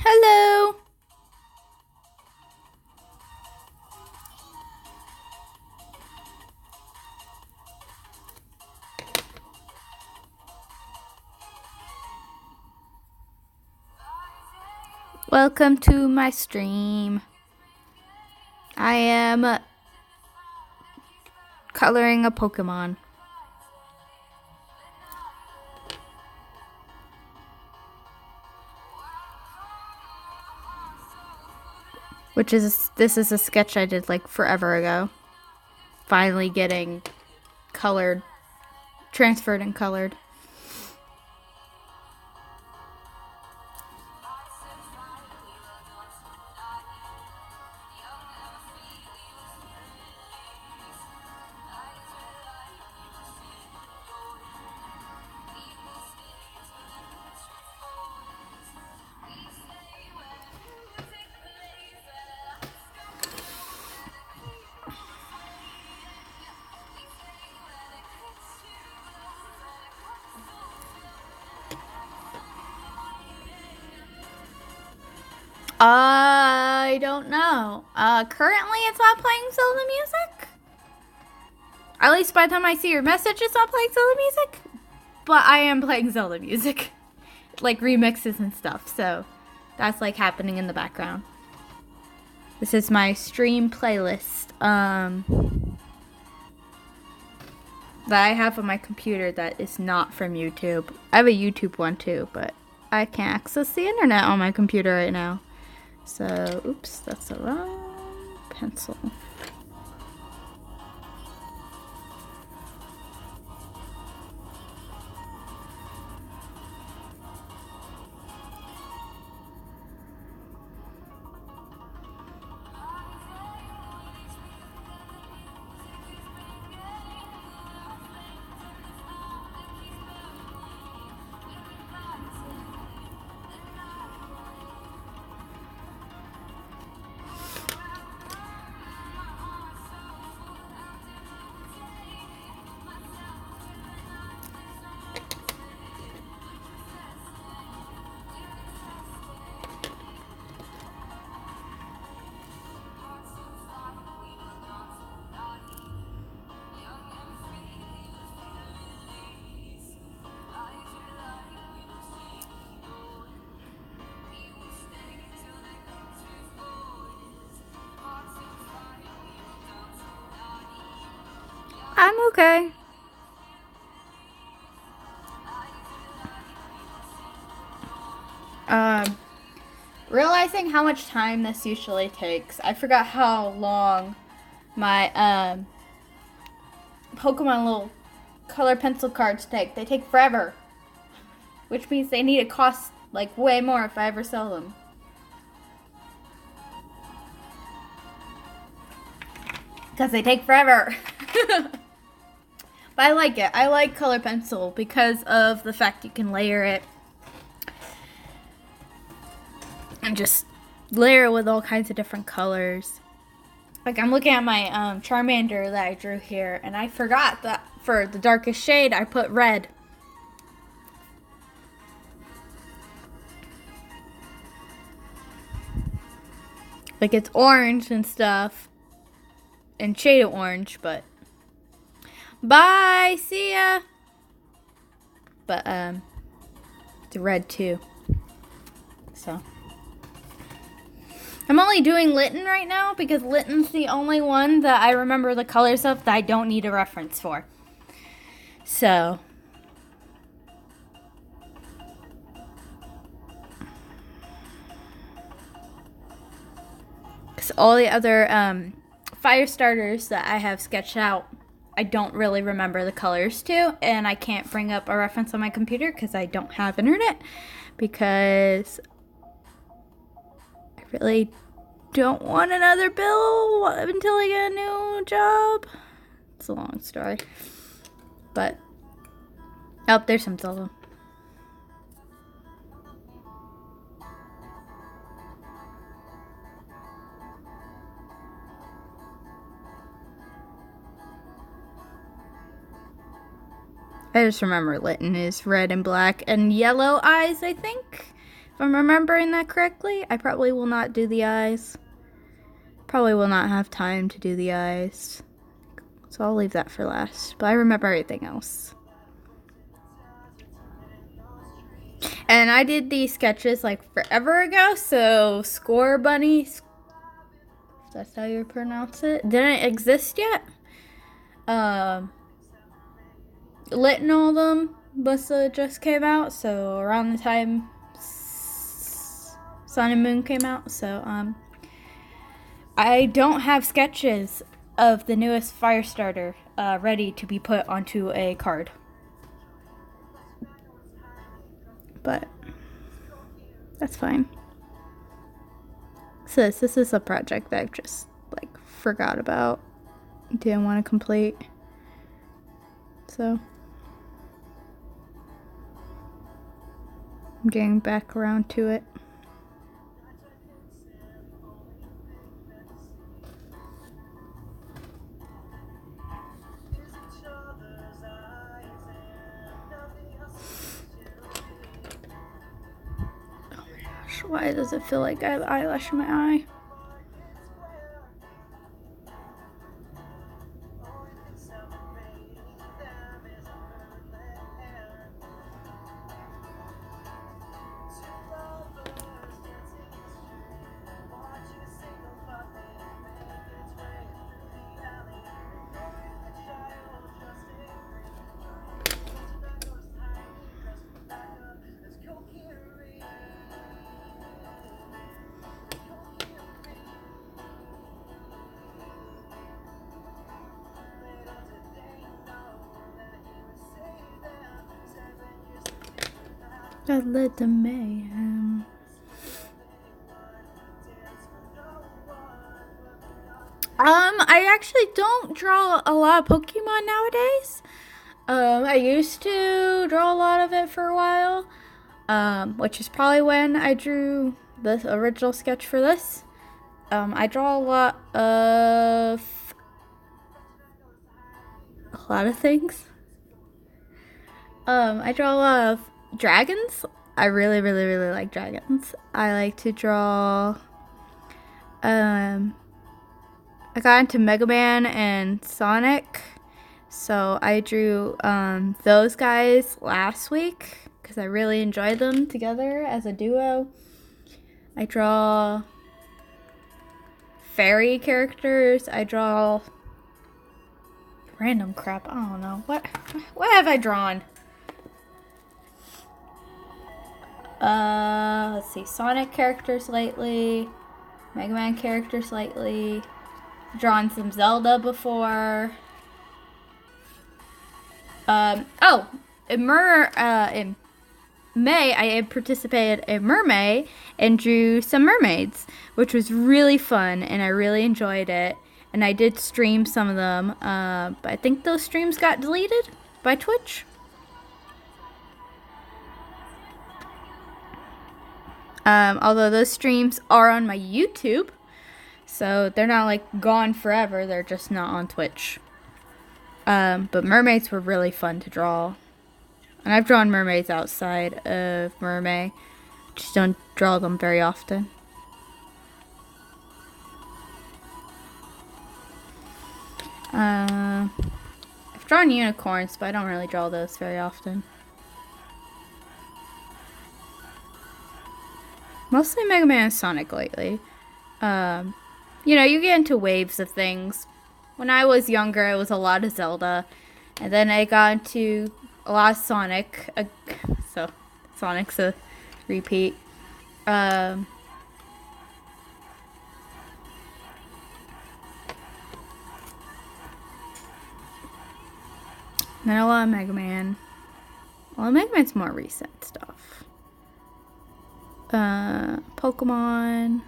Hello. Welcome to my stream. I am coloring a Pokemon. This is a sketch I did like forever ago. Finally getting colored, transferred and colored. I don't know. Currently it's not playing Zelda music. At least by the time I see your message, it's not playing Zelda music. But I am playing Zelda music. Like remixes and stuff. So that's like happening in the background. This is my stream playlist. That I have on my computer that is not from YouTube. I have a YouTube one too, but I can't access the internet on my computer right now. So, oops, that's the wrong pencil. I'm okay. Realizing how much time this usually takes, I forgot how long my Pokemon little color pencil cards take. They take forever, which means they need to cost like way more if I ever sell them. Because they take forever. But I like it. I like color pencil because of the fact you can layer it. And just layer it with all kinds of different colors. Like I'm looking at my Charmander that I drew here. And I forgot that for the darkest shade I put red. Like it's orange and stuff. And shaded orange, but bye, see ya. But it's red too. So I'm only doing Litten right now because Litten's the only one that I remember the colors of that I don't need a reference for. So because all the other fire starters that I have sketched out, I don't really remember the colors to, and I can't bring up a reference on my computer because I don't have internet, because I really don't want another bill until I get a new job. It's a long story, but oh, there's some solo. I just remember Litten is red and black and yellow eyes, I think. If I'm remembering that correctly. I probably will not do the eyes. Probably will not have time to do the eyes. So I'll leave that for last. But I remember everything else. And I did these sketches like forever ago. So Score Bunny, if that's how you pronounce it, didn't exist yet. Lit and all of them just came out, so around the time Sun and Moon came out. So I don't have sketches of the newest Firestarter ready to be put onto a card, but that's fine. So this is a project that I've just like forgot about, didn't want to complete, so I'm getting back around to it. Oh my gosh, why does it feel like I have eyelash in my eye? got lit to mayhem. I actually don't draw a lot of Pokemon nowadays. I used to draw a lot of it for a while, which is probably when I drew the original sketch for this. I draw a lot of things. I draw a lot of dragons. I really, really, really like dragons. I like to draw. I got into Mega Man and Sonic, so I drew those guys last week because I really enjoyed them together as a duo. I draw fairy characters. I draw random crap. I don't know. What have I drawn? Let's see. Sonic characters lately. Mega Man characters lately. Drawn some Zelda before. In May, I had participated in Mermaid and drew some mermaids, which was really fun, and I really enjoyed it. And I did stream some of them, but I think those streams got deleted by Twitch. Although those streams are on my YouTube, so they're not like gone forever, they're just not on Twitch. But mermaids were really fun to draw. And I've drawn mermaids outside of Mermaid. Just don't draw them very often. I've drawn unicorns, but I don't really draw those very often. Mostly Mega Man and Sonic lately. You know, you get into waves of things. When I was younger, it was a lot of Zelda. And then I got into a lot of Sonic. So, Sonic's a repeat. Then a lot of Mega Man. Well, Mega Man's more recent stuff. Pokemon.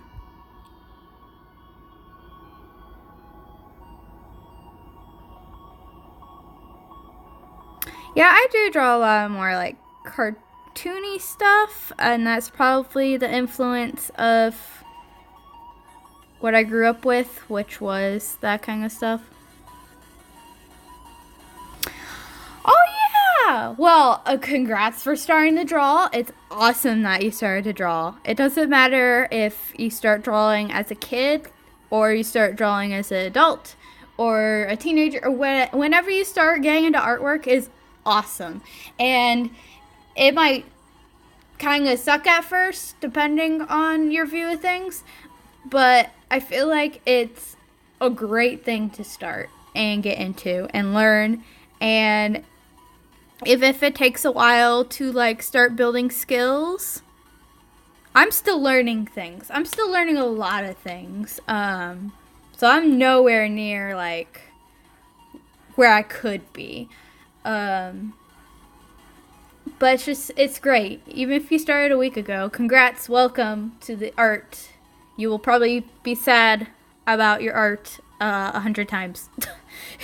Yeah, I do draw a lot more like cartoony stuff, and that's probably the influence of what I grew up with, which was that kind of stuff. Oh yeah! Well, congrats for starting to draw. It's awesome that you started to draw. It doesn't matter if you start drawing as a kid or you start drawing as an adult or a teenager, or whenever you start getting into artwork is awesome. And it might kind of suck at first depending on your view of things, but I feel like it's a great thing to start and get into and learn. And if it takes a while to like start building skills, I'm still learning things. I'm still learning a lot of things. So I'm nowhere near like where I could be. But it's great. Even if you started a week ago, congrats, welcome to the art. You will probably be sad about your art 100 times.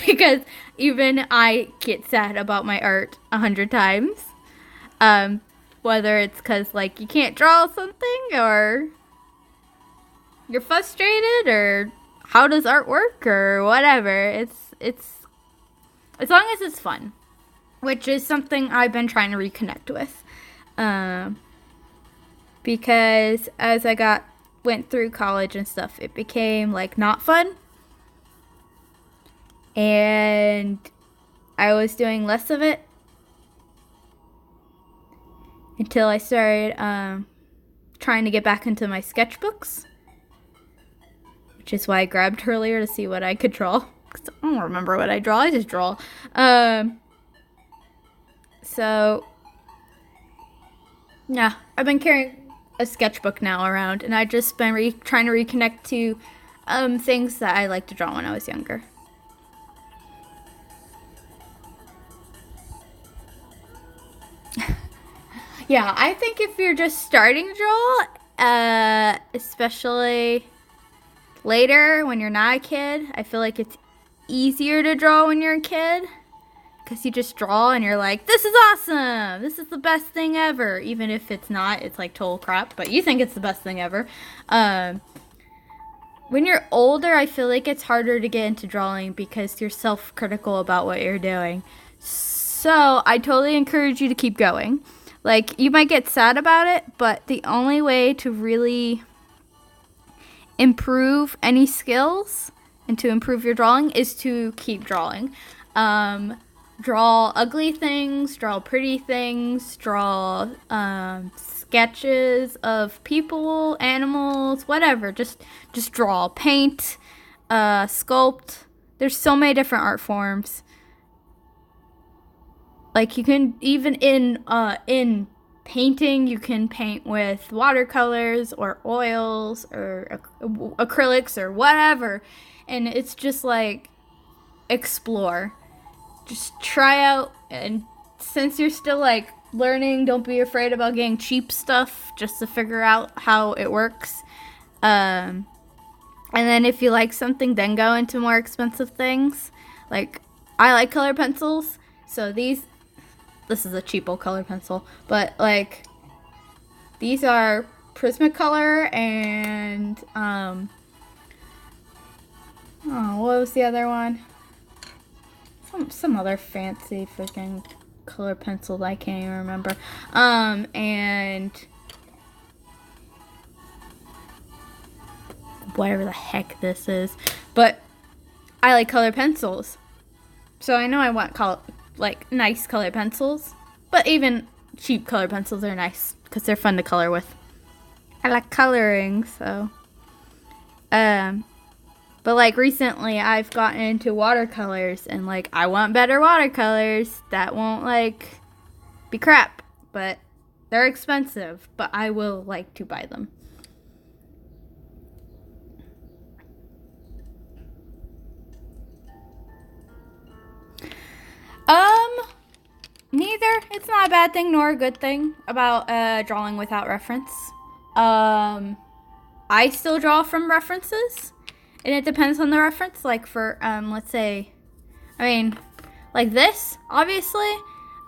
Because even I get sad about my art 100 times. Whether it's because like you can't draw something, or you're frustrated, or how does art work, or whatever. It's as long as it's fun, which is something I've been trying to reconnect with. Because as I went through college and stuff, it became like not fun. And I was doing less of it until I started trying to get back into my sketchbooks, which is why I grabbed earlier to see what I could draw. 'Cause I don't remember what I draw. I just draw. So, yeah, I've been carrying a sketchbook now around, and I've just been trying to reconnect to things that I liked to draw when I was younger. Yeah, I think if you're just starting to draw, especially later when you're not a kid, I feel like it's easier to draw when you're a kid. Because you just draw and you're like, this is awesome! This is the best thing ever! Even if it's not, it's like total crap, but you think it's the best thing ever. When you're older, I feel like it's harder to get into drawing because you're self-critical about what you're doing. So, I totally encourage you to keep going. Like, you might get sad about it, but the only way to really improve any skills and to improve your drawing is to keep drawing. Draw ugly things, draw pretty things, draw sketches of people, animals, whatever. Just draw, paint, sculpt. There's so many different art forms. Like you can even in painting, you can paint with watercolors or oils or acrylics or whatever, and it's just like explore. Just try out, and since you're still like learning, don't be afraid about getting cheap stuff just to figure out how it works. And then if you like something, then go into more expensive things. Like I like color pencils, so this is a cheapo color pencil, but like these are Prismacolor and what was the other one? Some other fancy freaking color pencil I can't even remember. And whatever the heck this is. But I like color pencils. So I know I want like nice color pencils. But even cheap color pencils are nice because they're fun to color with. I like coloring, so but like recently I've gotten into watercolors and like I want better watercolors that won't like be crap, but they're expensive, but I will like to buy them. Neither. It's not a bad thing nor a good thing about drawing without reference. I still draw from references. And it depends on the reference. Like for, let's say, like this, obviously,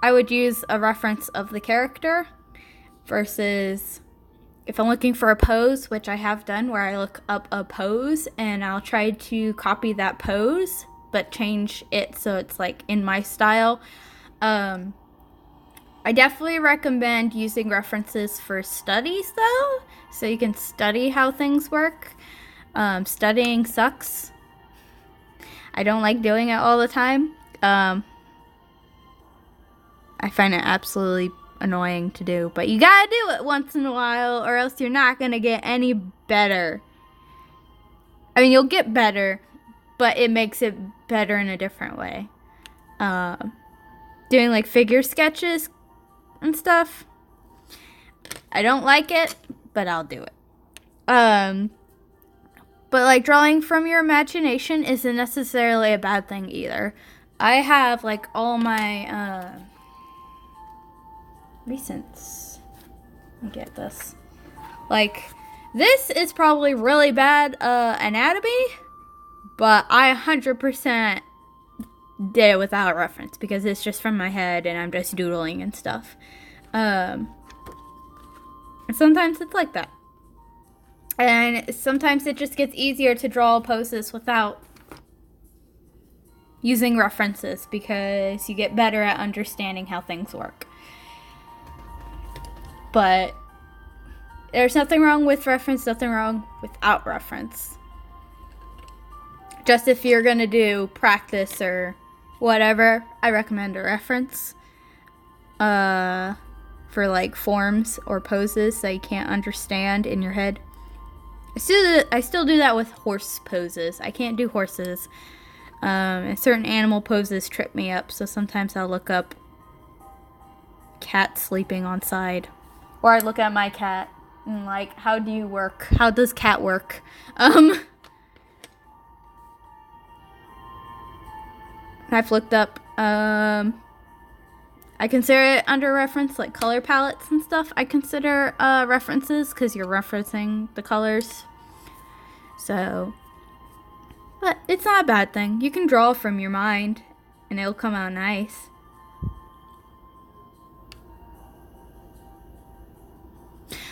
I would use a reference of the character versus if I'm looking for a pose, which I have done where I look up a pose and I'll try to copy that pose, but change it so it's like in my style. I definitely recommend using references for studies though, so you can study how things work. Studying sucks. I don't like doing it all the time. I find it absolutely annoying to do, but you gotta do it once in a while or else you're not gonna get any better. I mean, you'll get better, but it makes it better in a different way. Doing like figure sketches and stuff, I don't like it, but I'll do it. But like drawing from your imagination isn't necessarily a bad thing either. I have like all my recents. Let me get this. Like this is probably really bad anatomy, but I 100% did it without reference because it's just from my head and I'm just doodling and stuff. And sometimes it's like that. And sometimes it just gets easier to draw poses without using references because you get better at understanding how things work. But there's nothing wrong with reference, nothing wrong without reference. Just if you're gonna do practice or whatever, I recommend a reference for like forms or poses that you can't understand in your head. I still do that with horse poses. I can't do horses. And certain animal poses trip me up, so sometimes I'll look up cat sleeping on side. Or I look at my cat and like, how do you work? How does cat work? I've looked up, I I consider it under reference, like color palettes and stuff. I consider references because you're referencing the colors. So, but it's not a bad thing. You can draw from your mind and it'll come out nice.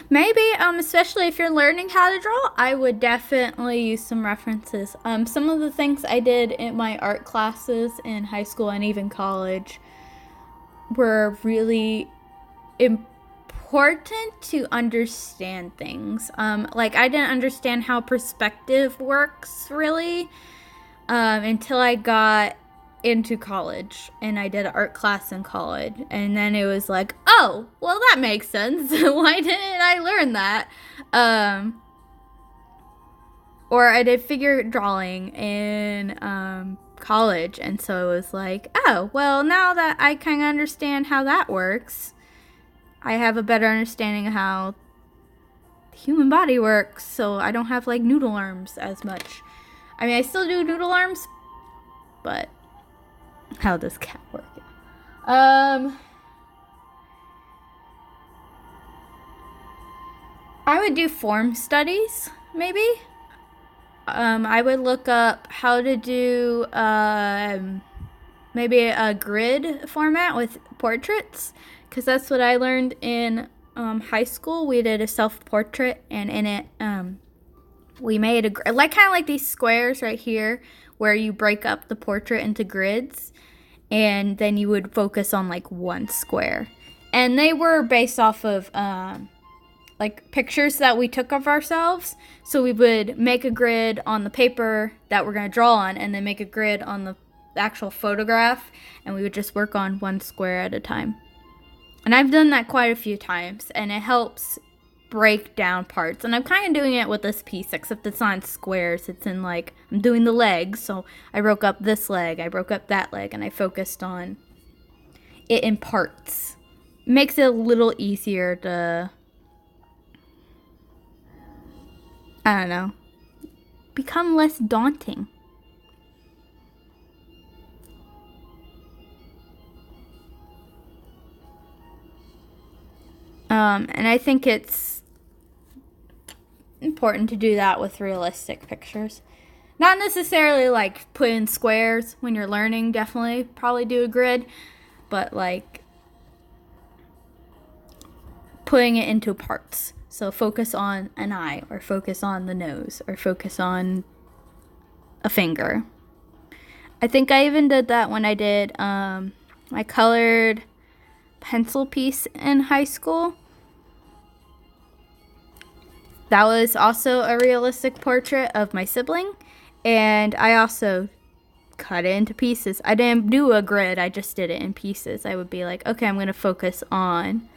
Maybe, especially if you're learning how to draw, I would definitely use some references. Some of the things I did in my art classes in high school and even college were really important to understand things. Like, I didn't understand how perspective works, really, until I got into college and I did an art class in college, and then it was like, oh, well, that makes sense. Why didn't I learn that? Or I did figure drawing in college, and so it was like, oh, well, now that I kind of understand how that works, I have a better understanding of how the human body works, so I don't have like noodle arms as much. I mean, I still do noodle arms, but how does cat work? I would do form studies, maybe. I would look up how to do maybe a grid format with portraits, because that's what I learned in high school. We did a self-portrait, and in it we made kind of like these squares right here where you break up the portrait into grids, and then you would focus on like one square. And they were based off of like pictures that we took of ourselves. So we would make a grid on the paper that we're going to draw on, and then make a grid on the actual photograph, and we would just work on one square at a time. And I've done that quite a few times, and it helps break down parts. And I'm kind of doing it with this piece, except it's not in squares. It's in like, I'm doing the legs, so I broke up this leg, I broke up that leg, and I focused on it in parts. It makes it a little easier to, I don't know, become less daunting. And I think it's important to do that with realistic pictures. Not necessarily like put in squares when you're learning, definitely probably do a grid, but like putting it into parts. So focus on an eye, or focus on the nose, or focus on a finger. I think I even did that when I did my colored pencil piece in high school. That was also a realistic portrait of my sibling, and I also cut it into pieces. I didn't do a grid, I just did it in pieces. I would be like, okay, I'm going to focus on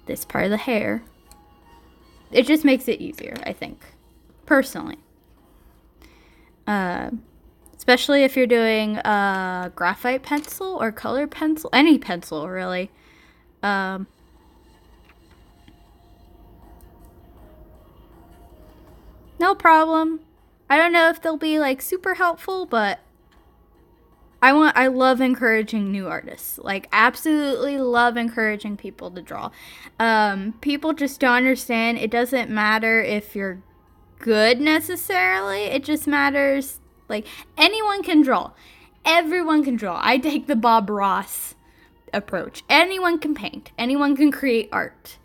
this part of the hair. It just makes it easier, I think, personally. Especially if you're doing graphite pencil or color pencil, any pencil really. No problem. I don't know if they'll be like super helpful, but I love encouraging new artists. Like, absolutely love encouraging people to draw. People just don't understand. It doesn't matter if you're good necessarily. It just matters, like, anyone can draw. Everyone can draw. I take the Bob Ross approach. Anyone can paint. Anyone can create art.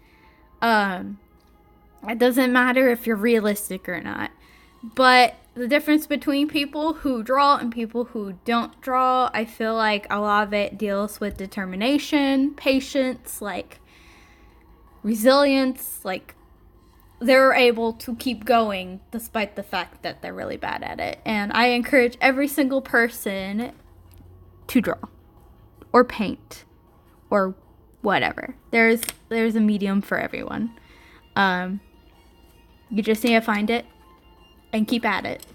It doesn't matter if you're realistic or not. But the difference between people who draw and people who don't draw, I feel like a lot of it deals with determination, patience, like resilience, like they're able to keep going despite the fact that they're really bad at it. And I encourage every single person to draw or paint or whatever. There's a medium for everyone. You just need to find it and keep at it.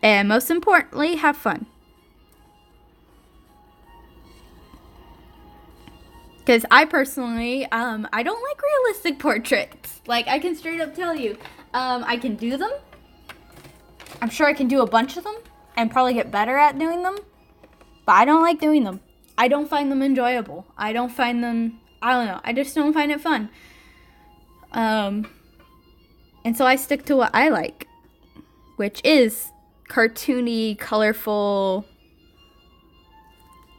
And most importantly, have fun. Because I personally, I don't like realistic portraits. Like, I can straight up tell you, I can do them. I'm sure I can do a bunch of them and probably get better at doing them. But I don't like doing them. I don't find them enjoyable. I don't know. I just don't find it fun. And so I stick to what I like, which is cartoony, colorful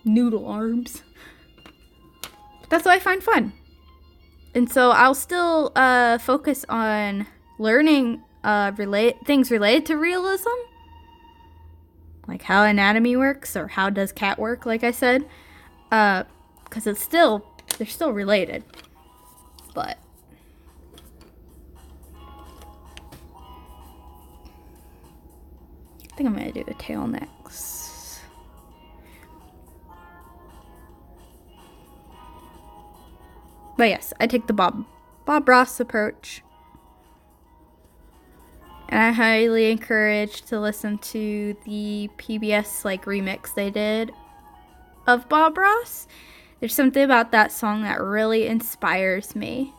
noodle arms. That's what I find fun. And so I'll still focus on learning things related to realism, like how anatomy works or how does cat work, like I said, because they're still related. But I think I'm gonna do a tail next. But yes, I take the Bob Ross approach. And I highly encourage to listen to the PBS remix they did of Bob Ross. There's something about that song that really inspires me.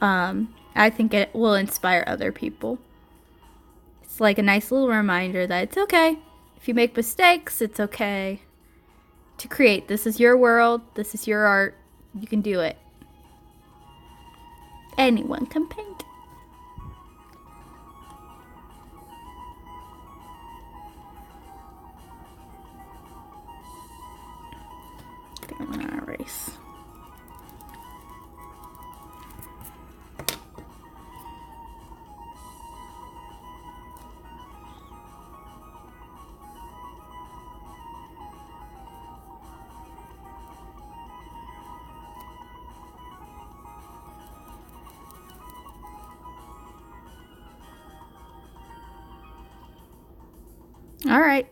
I think it will inspire other people. It's like a nice little reminder that it's okay. If you make mistakes, it's okay to create. This is your world. This is your art. You can do it. Anyone can paint. I think I'm gonna erase. Alright.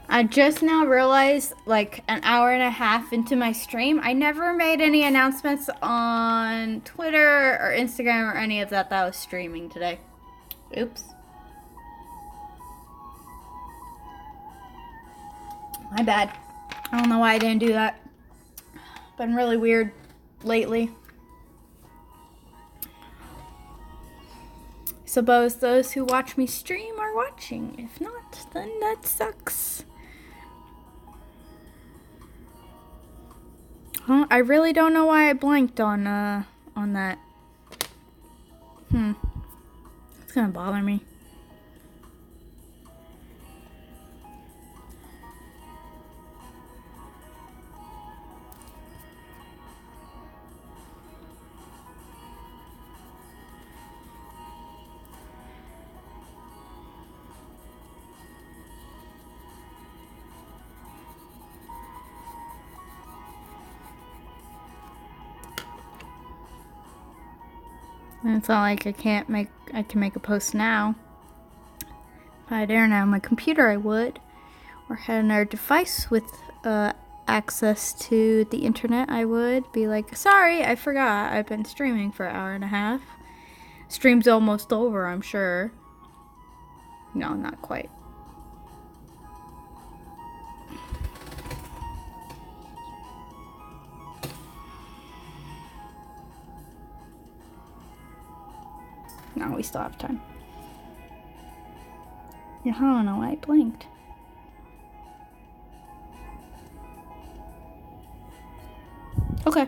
I just now realized, an hour and a half into my stream, I never made any announcements on Twitter or Instagram or any of that I was streaming today. Oops. My bad. I don't know why I didn't do that. Been really weird lately. Suppose those who watch me stream are watching. If not, then that sucks. Huh? I really don't know why I blanked on that. It's gonna bother me. And it's not like I can make a post now. If I didn't have my computer, I would. Or had another device with access to the internet, I would be like, sorry, I forgot. I've been streaming for an hour and a half. Stream's almost over, I'm sure. No, not quite. No, we still have time. Yeah, I don't know why I blinked. Okay.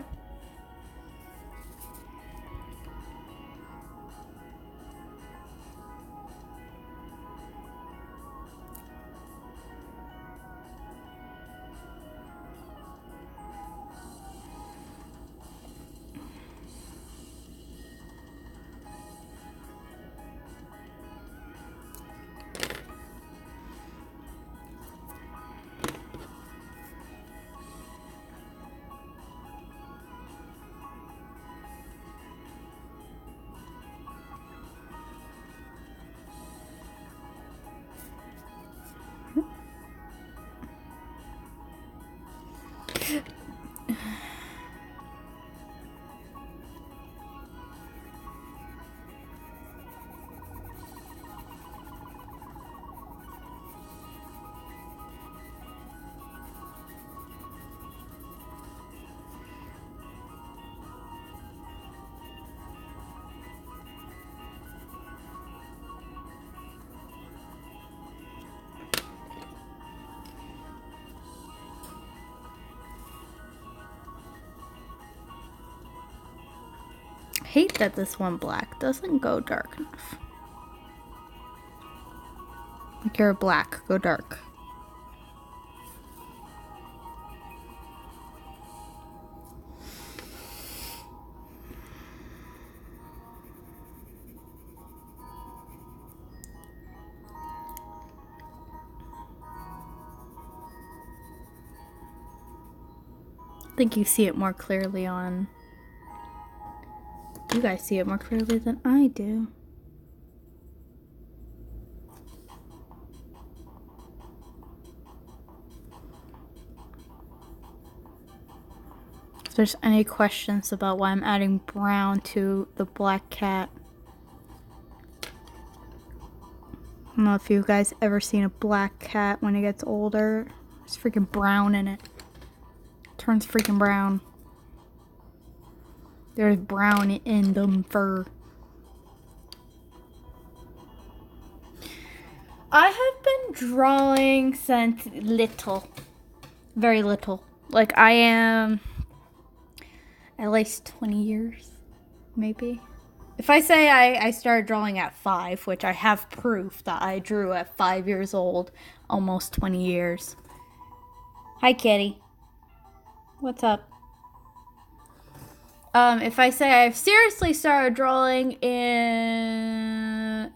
hate that this one black doesn't go dark enough. Like you're black, go dark. I think you see it more clearly on... You guys see it more clearly than I do. If there's any questions about why I'm adding brown to the black cat. I don't know if you guys ever seen a black cat when it gets older. There's freaking brown in it. Turns freaking brown. There's brown in the fur. I have been drawing since little. Very little. Like I am at least 20 years, maybe. If I say I started drawing at 5, which I have proof that I drew at 5 years old, almost 20 years. Hi, kitty. What's up? If I say I've seriously started drawing in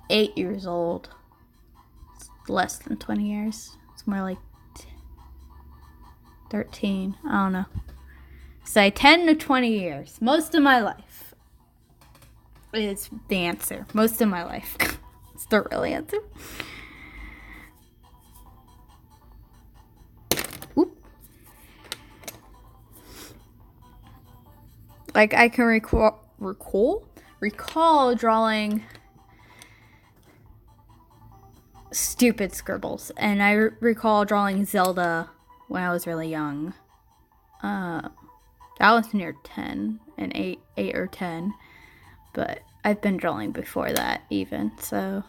8 years old, it's less than 20 years. It's more like 13. I don't know. Say 10 to 20 years. Most of my life is the answer. Most of my life. It's the real answer. Oop. Like I can recall drawing stupid scribbles, and I recall drawing Zelda when I was really young. That was near 10 and 8 or 10, but I've been drawing before that even, so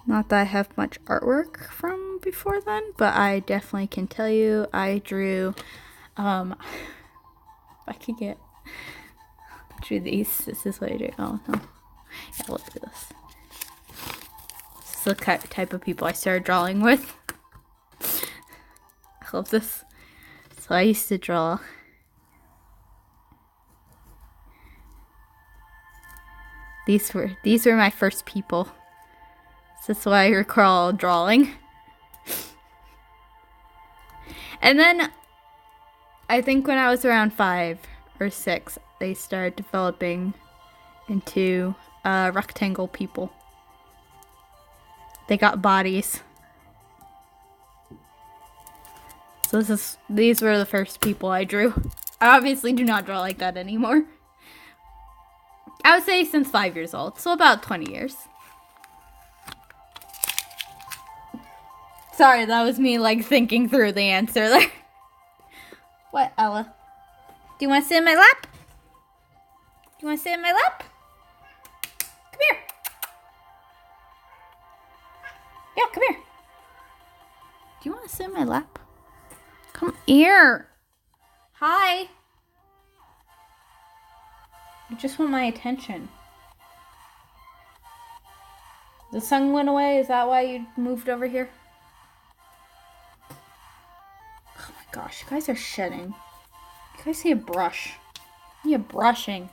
not that I have much artwork from before then, but I definitely can tell you I drew if I could get drew these. This is what I do. Oh no. Yeah, look at this. This is the type of people I started drawing with. I love this. So I used to draw these were my first people. So that's why I recall drawing. And then I think when I was around 5 or 6, they started developing into rectangle people. They got bodies. So these were the first people I drew. I obviously do not draw like that anymore. I would say since 5 years old, so about 20 years. Sorry, that was me like thinking through the answer there. What, Ella? Do you want to sit in my lap? Do you want to sit in my lap? Come here. Yeah, come here. Do you want to sit in my lap? Come here. Hi. You just want my attention. The sun went away? Is that why you moved over here? Oh my gosh, you guys are shedding. You guys need a brush. You need brushing.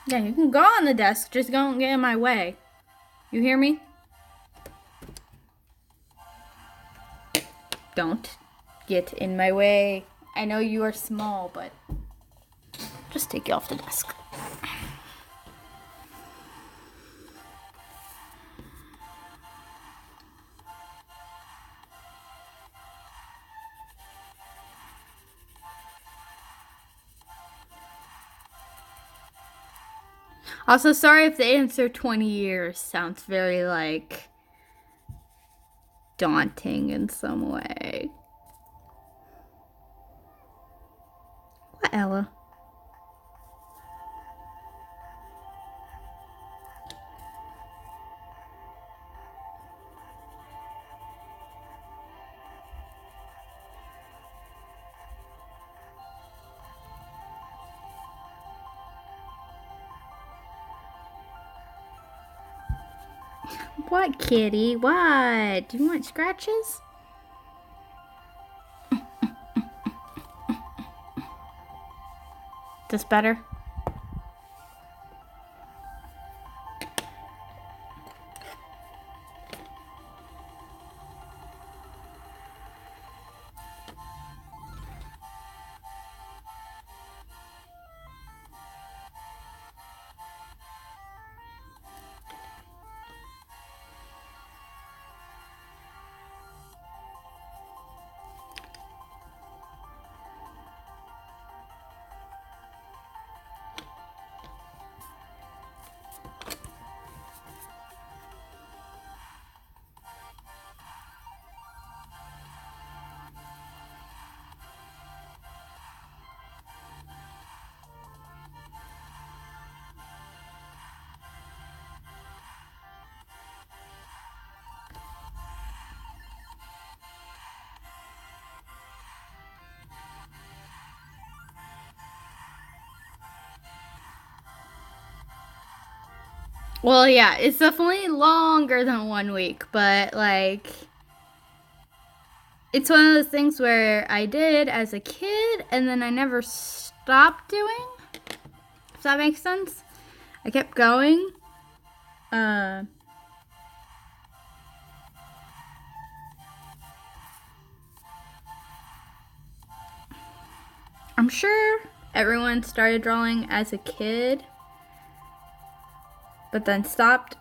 Yeah, you can go on the desk, just don't get in my way. You hear me? Don't get in my way. I know you are small, but just take you off the desk. Also, sorry if the answer 20 years sounds very, like, daunting in some way. What, Ella? What, kitty? What? Do you want scratches? This better? Well, yeah, it's definitely longer than 1 week, but like, it's one of those things where I did as a kid and then I never stopped doing. If that makes sense. I kept going. I'm sure everyone started drawing as a kid, but then stopped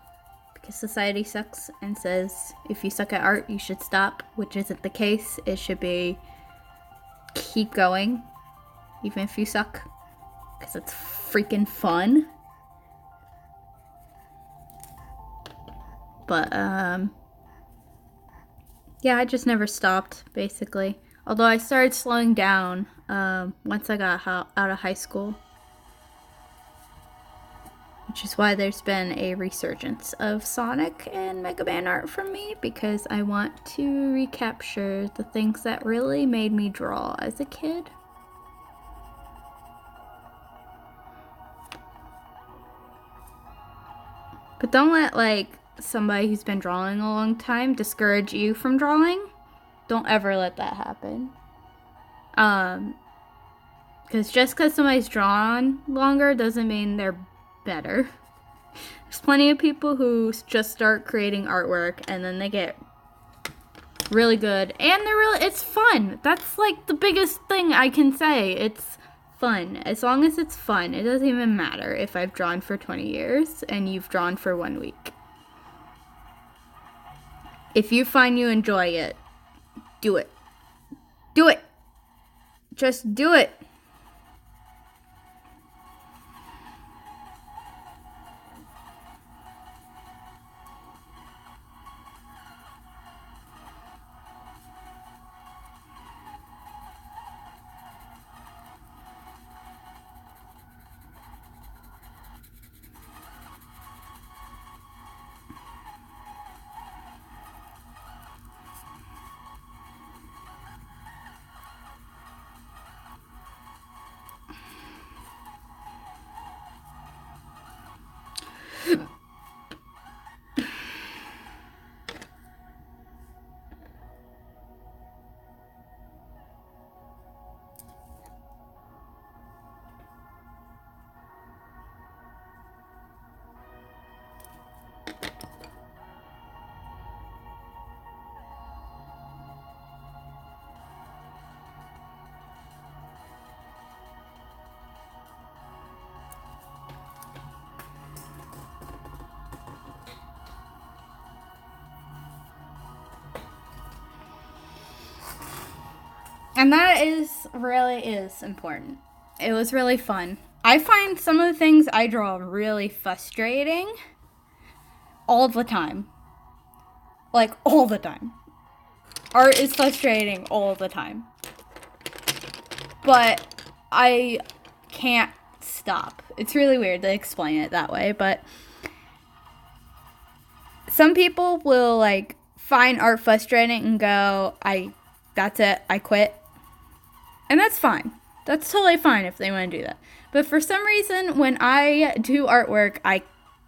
because society sucks and says if you suck at art, you should stop, which isn't the case. It should be keep going, even if you suck, because it's freaking fun. But, yeah, I just never stopped, basically. Although I started slowing down once I got out of high school. Which is why there's been a resurgence of Sonic and Mega Man art from me, because I want to recapture the things that really made me draw as a kid. But don't let, like, somebody who's been drawing a long time discourage you from drawing. Don't ever let that happen. Because just because somebody's drawn longer doesn't mean they're better. There's plenty of people who just start creating artwork and then they get really good and it's fun. That's like the biggest thing I can say. It's fun. As long as it's fun, it doesn't even matter if I've drawn for 20 years and you've drawn for 1 week. If you find you enjoy it, do it. Do it. Just do it. And that really is important. It was really fun. I find some of the things I draw really frustrating all the time. Like, all the time. Art is frustrating all the time. But I can't stop. It's really weird to explain it that way, but some people will, like, find art frustrating and go, that's it, I quit. And that's fine. That's totally fine if they want to do that. But for some reason, when I do artwork,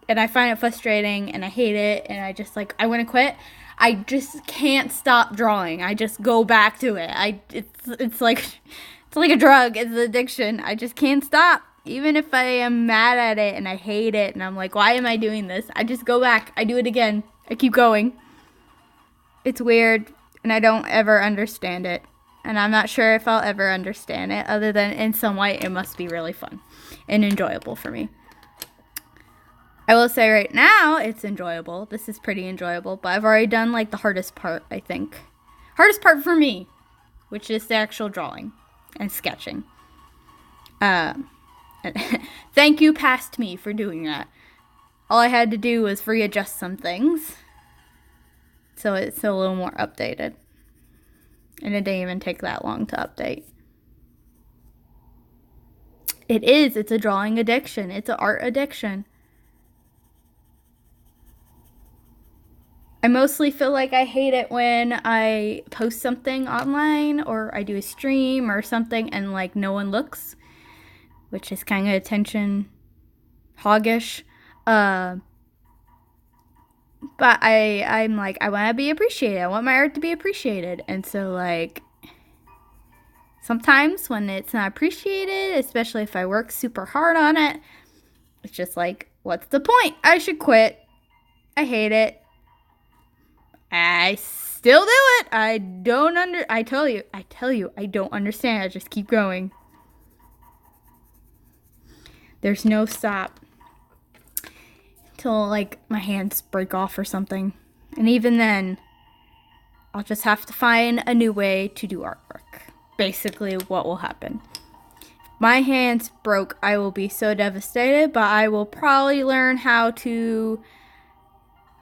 and I find it frustrating and I hate it and I just like I want to quit. I just can't stop drawing. I just go back to it. It's like a drug. It's an addiction. I just can't stop. Even if I am mad at it and I hate it and I'm like, why am I doing this? I just go back. I do it again. I keep going. It's weird and I don't ever understand it. And I'm not sure if I'll ever understand it, other than in some way it must be really fun and enjoyable for me. I will say right now it's enjoyable. This is pretty enjoyable, but I've already done like the hardest part, I think. Hardest part for me, which is the actual drawing and sketching. Thank you, past me, for doing that. All I had to do was readjust some things, so it's a little more updated. And it didn't even take that long to update. It's a drawing addiction. It's an art addiction. I mostly feel like I hate it when I post something online or I do a stream or something and like no one looks, which is kind of attention hoggish. But I'm like, I want to be appreciated. I want my art to be appreciated. And so like sometimes when it's not appreciated, especially if I work super hard on it, it's just like, what's the point? I should quit. I hate it. I still do it. I tell you, I don't understand. I just keep going. There's no stop till like my hands break off or something. And even then, I'll just have to find a new way to do artwork. Basically what will happen. If my hands broke, I will be so devastated, but I will probably learn how to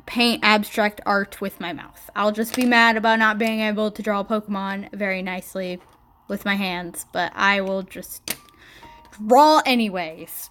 paint abstract art with my mouth. I'll just be mad about not being able to draw Pokemon very nicely with my hands, but I will just draw anyways.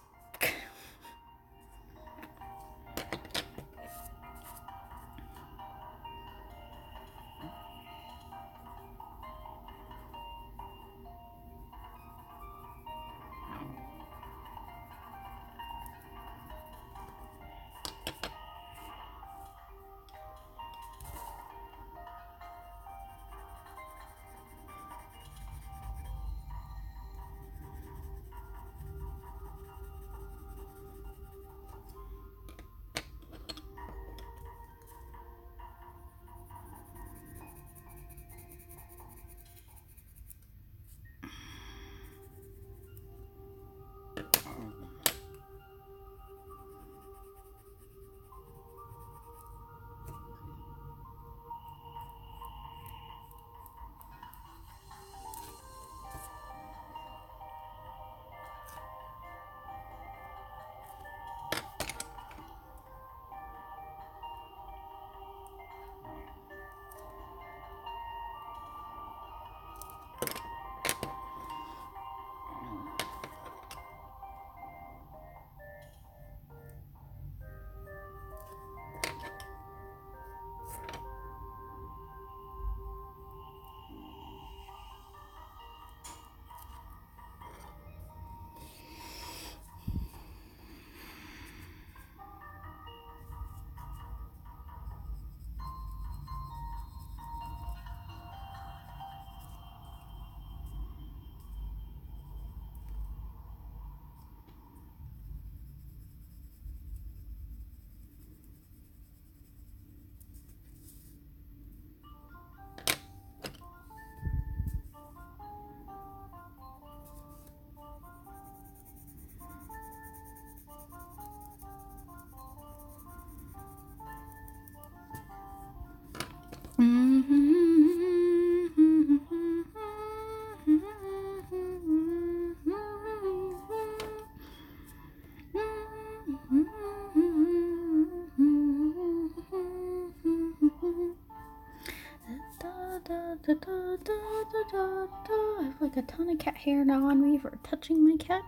I have like a ton of cat hair now on me for touching my cat.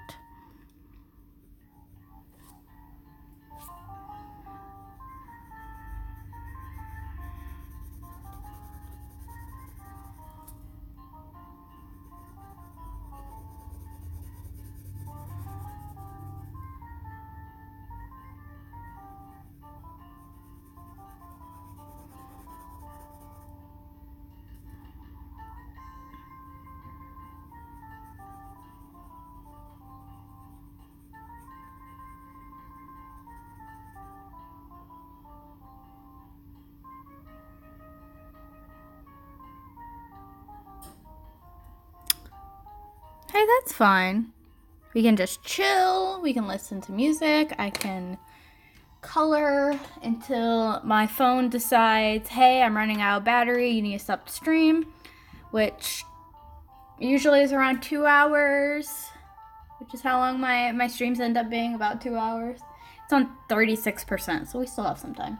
Hey, that's fine. We can just chill. We can listen to music. I can color until my phone decides, hey, I'm running out of battery. You need to stop the stream, which usually is around 2 hours, which is how long my streams end up being, about 2 hours. It's on 36%, so we still have some time.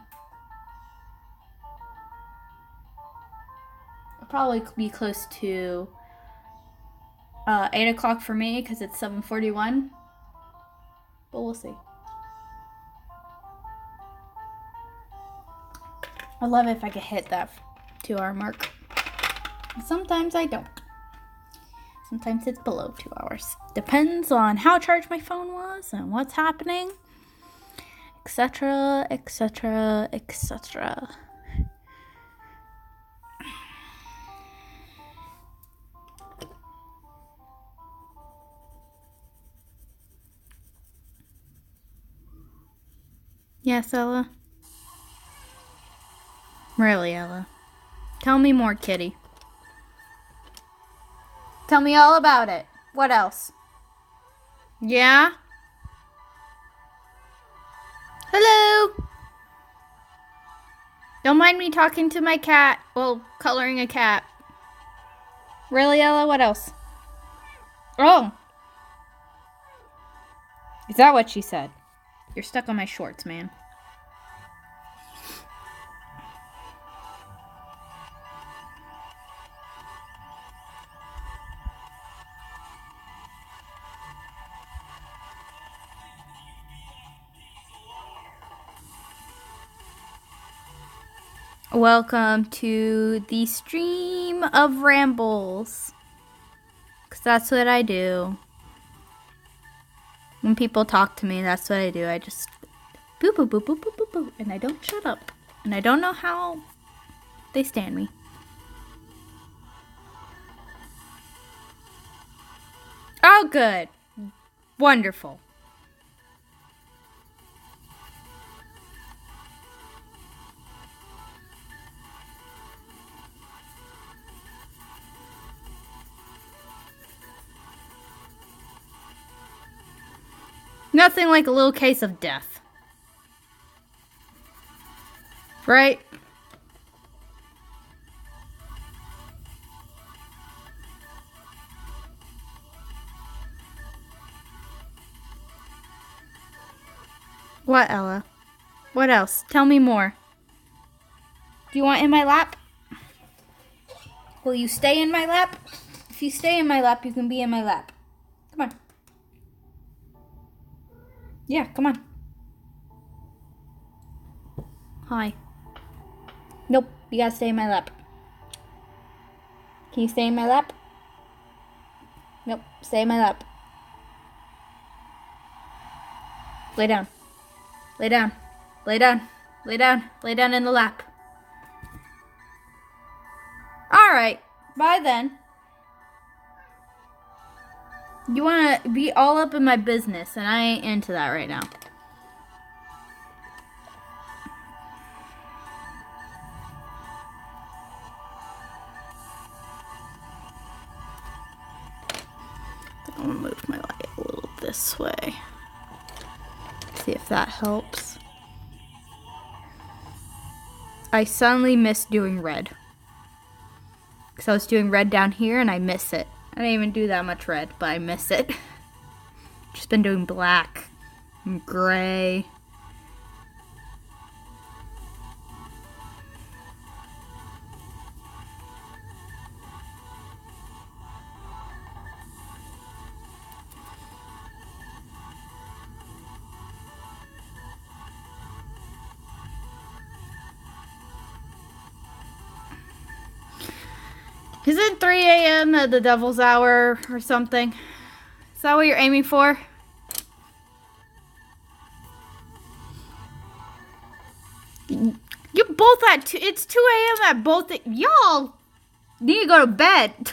It'll probably be close to 8 o'clock for me because it's 7:41, but we'll see. I love it if I could hit that 2 hour mark. Sometimes I don't. Sometimes it's below 2 hours. Depends on how charged my phone was and what's happening, etc., etc., etc. Yes, Ella? Really, Ella? Tell me more, kitty. Tell me all about it. What else? Yeah? Hello? Don't mind me talking to my cat. Well, coloring a cat. Really, Ella? What else? Oh. Is that what she said? You're stuck on my shorts, man. Welcome to the stream of rambles. Because that's what I do. When people talk to me, that's what I do. I just boop, boop, boop, boop, boop, boop, boop. And I don't shut up. And I don't know how they stand me. Oh, good. Wonderful. Nothing like a little case of death. Right? What, Ella? What else? Tell me more. Do you want in my lap? Will you stay in my lap? If you stay in my lap, you can be in my lap. Come on. Yeah, come on. Hi. Nope, you gotta stay in my lap. Can you stay in my lap? Nope, stay in my lap. Lay down. Lay down. Lay down. Lay down. Lay down in the lap. Alright, bye then. You want to be all up in my business, and I ain't into that right now. I'm going to move my light a little this way. See if that helps. I suddenly missed doing red. Because I was doing red down here, and I miss it. I didn't even do that much red, but I miss it. Just been doing black and gray. Is it 3 a.m. at the devil's hour or something? Is that what you're aiming for? You both at it's 2 a.m. at both. Y'all need to go to bed.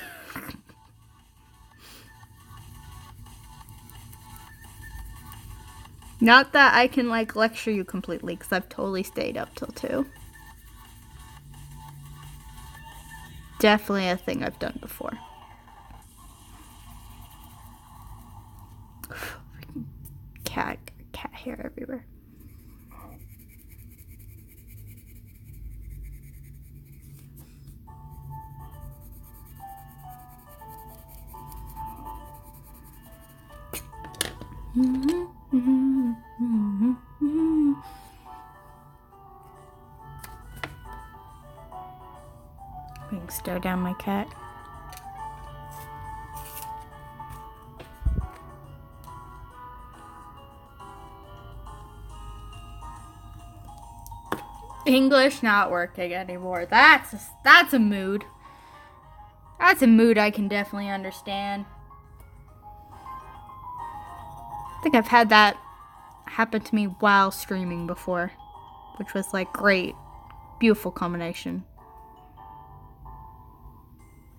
Not that I can like lecture you completely, because I've totally stayed up till 2. Definitely a thing I've done before. cat hair everywhere. Being stare down my cat. English not working anymore. That's a mood. That's a mood I can definitely understand. I think I've had that happen to me while streaming before, which was like great, beautiful combination.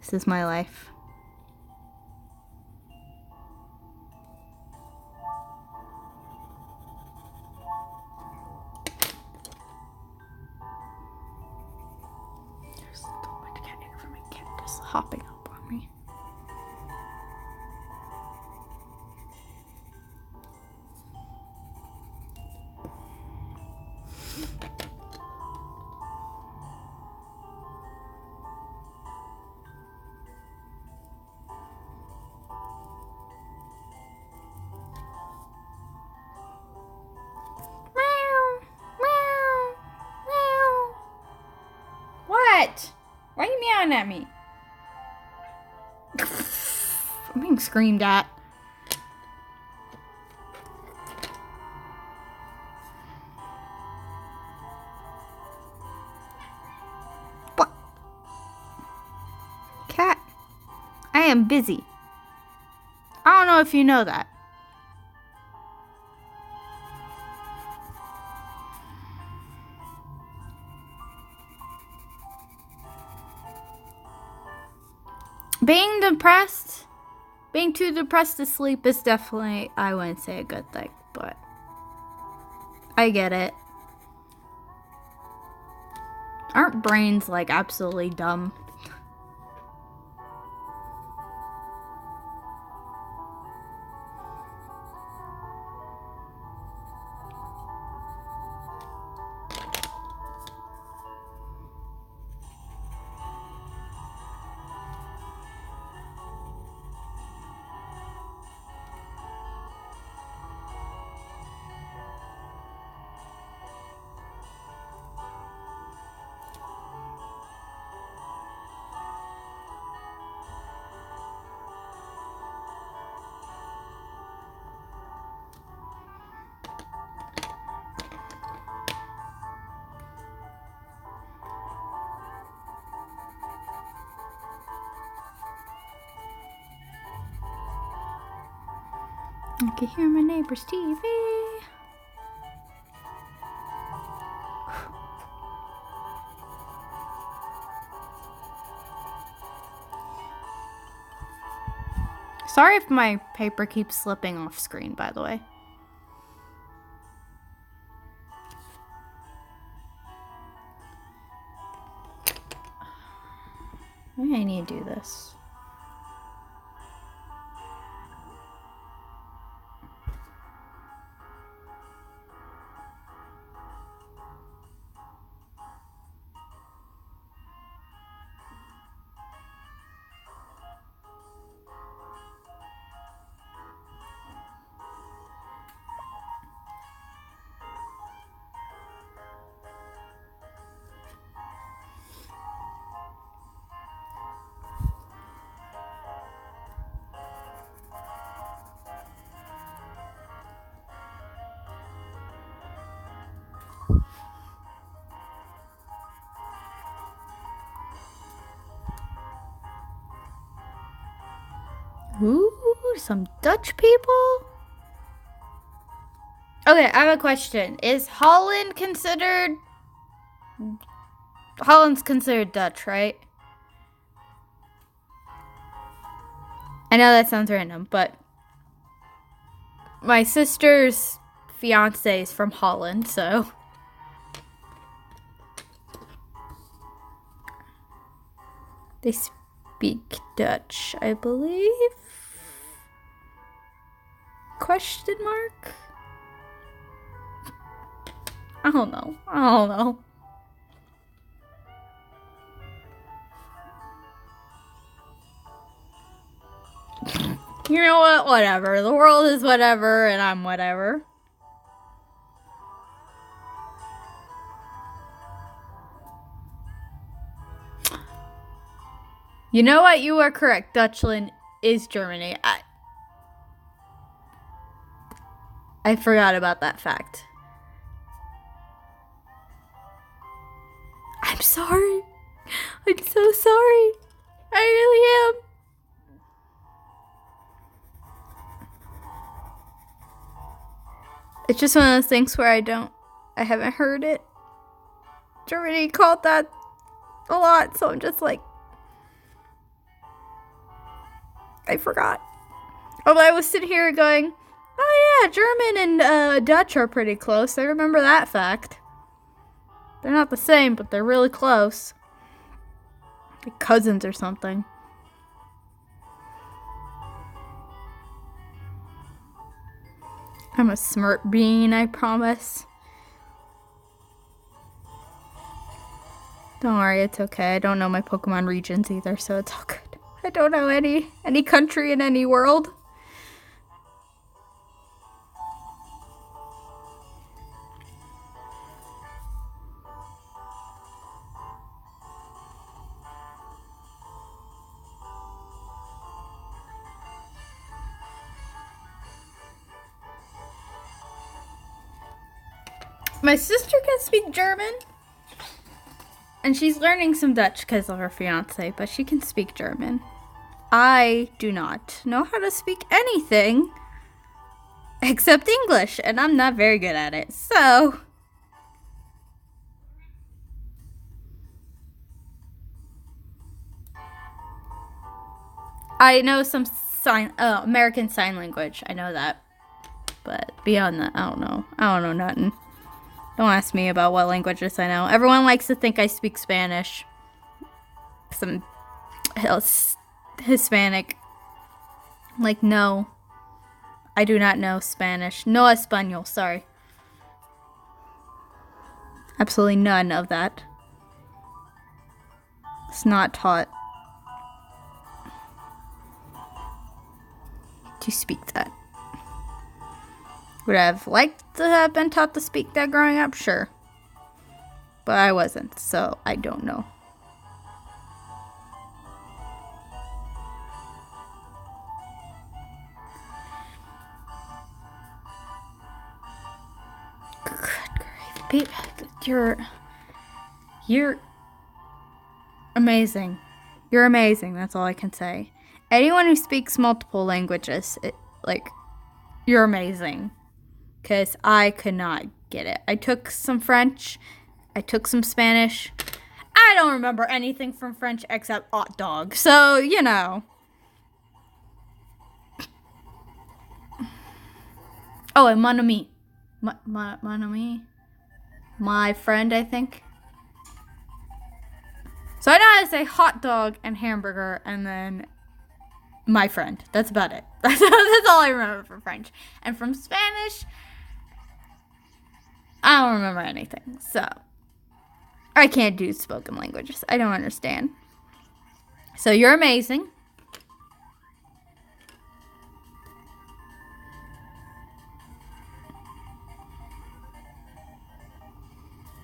This is my life. There's so much cat hair from my cat just hopping up on me. What? Why are you meowing at me? I'm being screamed at. What? Cat, I am busy. I don't know if you know that. Being too depressed to sleep is definitely, I wouldn't say a good thing, but I get it. Aren't brains like absolutely dumb? I can hear my neighbor's TV. Sorry if my paper keeps slipping off screen, by the way. Maybe I need to do this. Ooh, some Dutch people? Okay, I have a question. Is Holland considered... Holland's considered Dutch, right? I know that sounds random, but... my sister's fiance is from Holland, so... they speak Dutch, I believe? Question mark? I don't know. I don't know. You know what? Whatever. The world is whatever, and I'm whatever. You know what? You are correct. Dutchland is Germany. I forgot about that fact. I'm sorry. I'm so sorry. I really am. It's just one of those things where I haven't heard it. Germany called that a lot, so I'm just like, I forgot. Although I was sitting here going, oh yeah, German and Dutch are pretty close. I remember that fact. They're not the same, but they're really close. Like cousins or something. I'm a smart bean, I promise. Don't worry, it's okay. I don't know my Pokemon regions either, so it's all good. I don't know any country in any world. My sister can speak German. And she's learning some Dutch because of her fiance, but she can speak German. I do not know how to speak anything except English, and I'm not very good at it. So I know some American Sign Language. I know that. But beyond that, I don't know. I don't know nothing. Don't ask me about what languages I know. Everyone likes to think I speak Spanish. Some Hispanic. Like, no. I do not know Spanish. No Espanol, sorry. Absolutely none of that. It's not taught to speak that. Would I have liked to have been taught to speak that growing up? Sure. But I wasn't, so I don't know. Good grief. You're amazing. You're amazing, that's all I can say. Anyone who speaks multiple languages, you're amazing. Because I could not get it. I took some French. I took some Spanish. I don't remember anything from French except hot dog. So, you know. Oh, and mon ami. Mon ami? My friend, I think. So I know how to say hot dog and hamburger and then my friend. That's about it. That's all I remember from French. And from Spanish, I don't remember anything, so I can't do spoken languages. I don't understand. So you're amazing.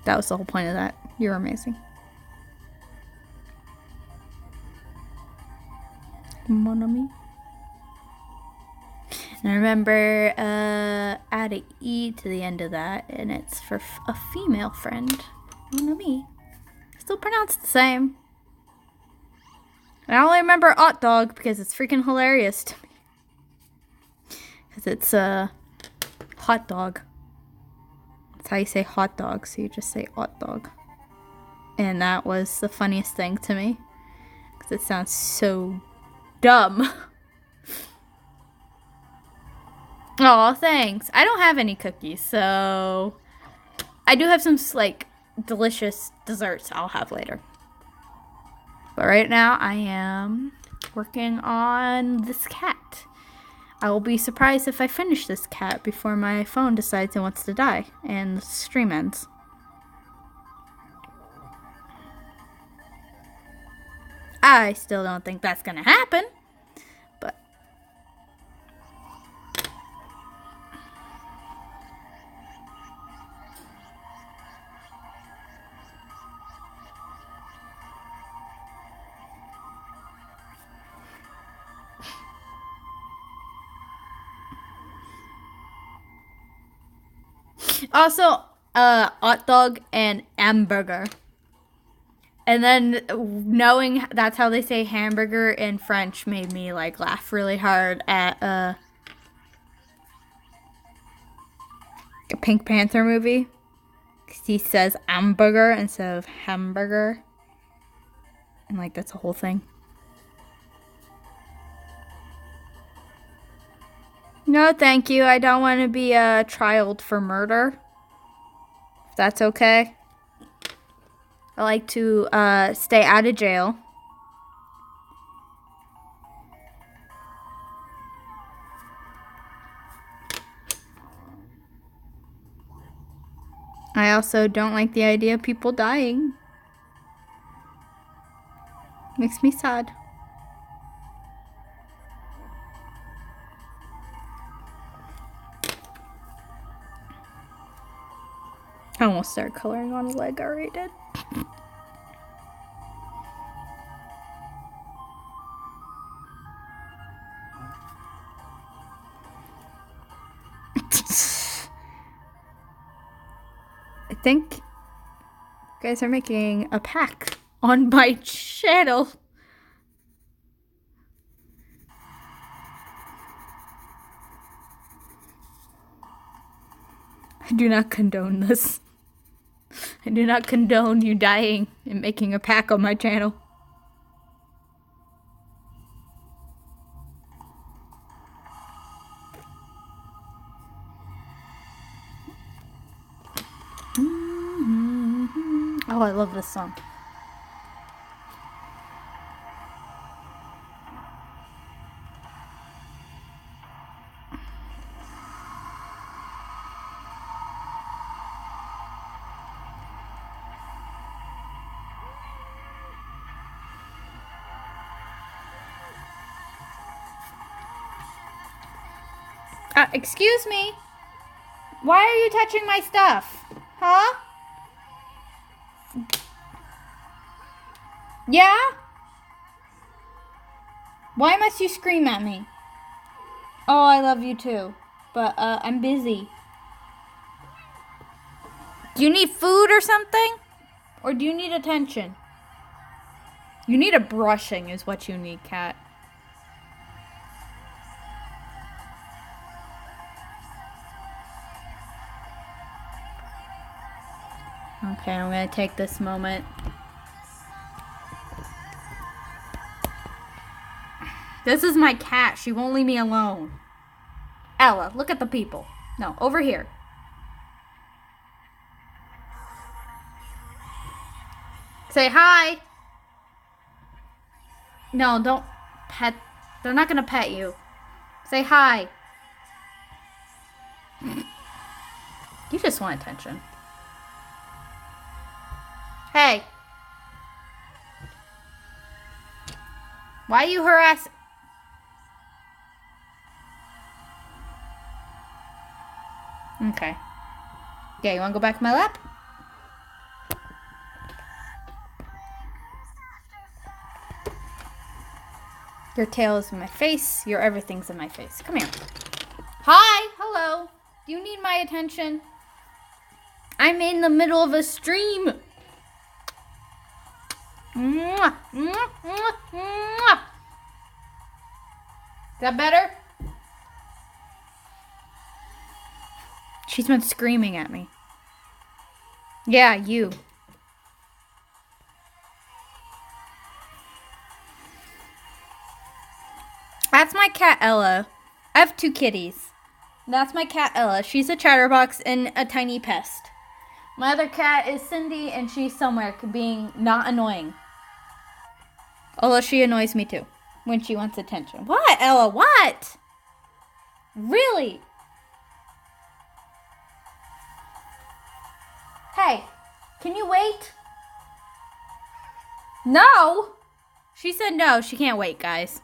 That was the whole point of that. You're amazing. Mon ami. And I remember add an E to the end of that, and it's for a female friend. Mon ami. Still pronounced the same. And I only remember hot dog because it's freaking hilarious to me. Because it's a hot dog. That's how you say hot dog, so you just say hot dog. And that was the funniest thing to me. Because it sounds so dumb. Oh, thanks. I don't have any cookies, so I do have some delicious desserts I'll have later. But right now I am working on this cat. I will be surprised if I finish this cat before my phone decides it wants to die and the stream ends. I still don't think that's gonna happen, but also hot dog and hamburger. And then knowing that's how they say hamburger in French made me like laugh really hard at a Pink Panther movie. 'Cause he says hamburger instead of hamburger. And like that's a whole thing. No, thank you. I don't want to be trialed for murder. If that's okay. I like to stay out of jail. I also don't like the idea of people dying. Makes me sad. I almost started coloring on a leg. I already did. I think you guys are making a pack on my channel. I do not condone this. I do not condone you dying and making a pack on my channel. Oh, I love this song. Excuse me? Why are you touching my stuff? Huh? Yeah? Why must you scream at me? Oh, I love you too. But, I'm busy. Do you need food or something? Or do you need attention? You need a brushing is what you need, cat. Okay, I'm gonna take this moment. This is my cat. She won't leave me alone. Ella, look at the people. No, over here. Say hi. No, don't pet. They're not gonna pet you. Say hi. You just want attention. Hey. Why you harass? Okay. Okay, you wanna go back to my lap? Your tail is in my face. Your everything's in my face. Come here. Hi. Hello. Do you need my attention? I'm in the middle of a stream. Mwah, mwah, mwah, mwah. Is that better? She's been screaming at me. Yeah, you. That's my cat, Ella. I have 2 kitties. That's my cat, Ella. She's a chatterbox and a tiny pest. My other cat is Cindy, and she's somewhere being not annoying. Although she annoys me too when she wants attention. What, Ella? What? Really? Hey, can you wait? No. She said no, she can't wait, guys.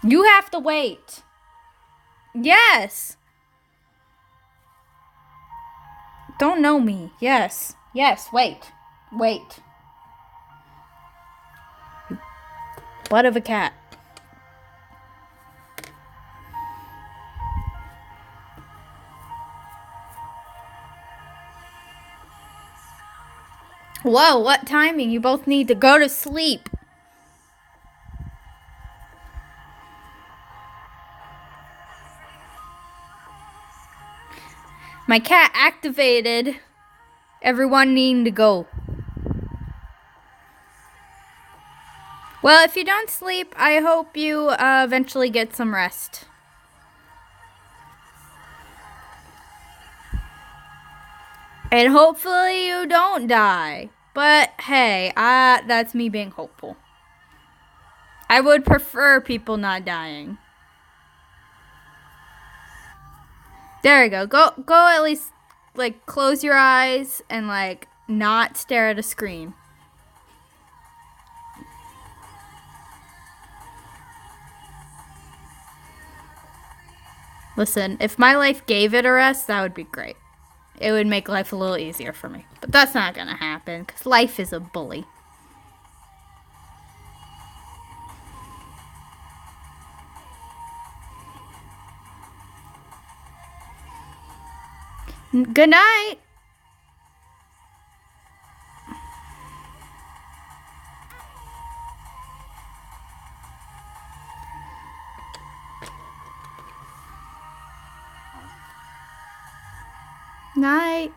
You have to wait. Yes. Don't know me. Yes. Yes, wait. Wait. Butt of a cat. Whoa, what timing? You both need to go to sleep. My cat activated. Everyone needing to go. Well, if you don't sleep, I hope you eventually get some rest. And hopefully you don't die. But hey, that's me being hopeful. I would prefer people not dying. There you go. Go at least like close your eyes and like not stare at a screen. Listen, if my life gave it a rest, that would be great. It would make life a little easier for me. But that's not gonna happen, because life is a bully. Good night! Night.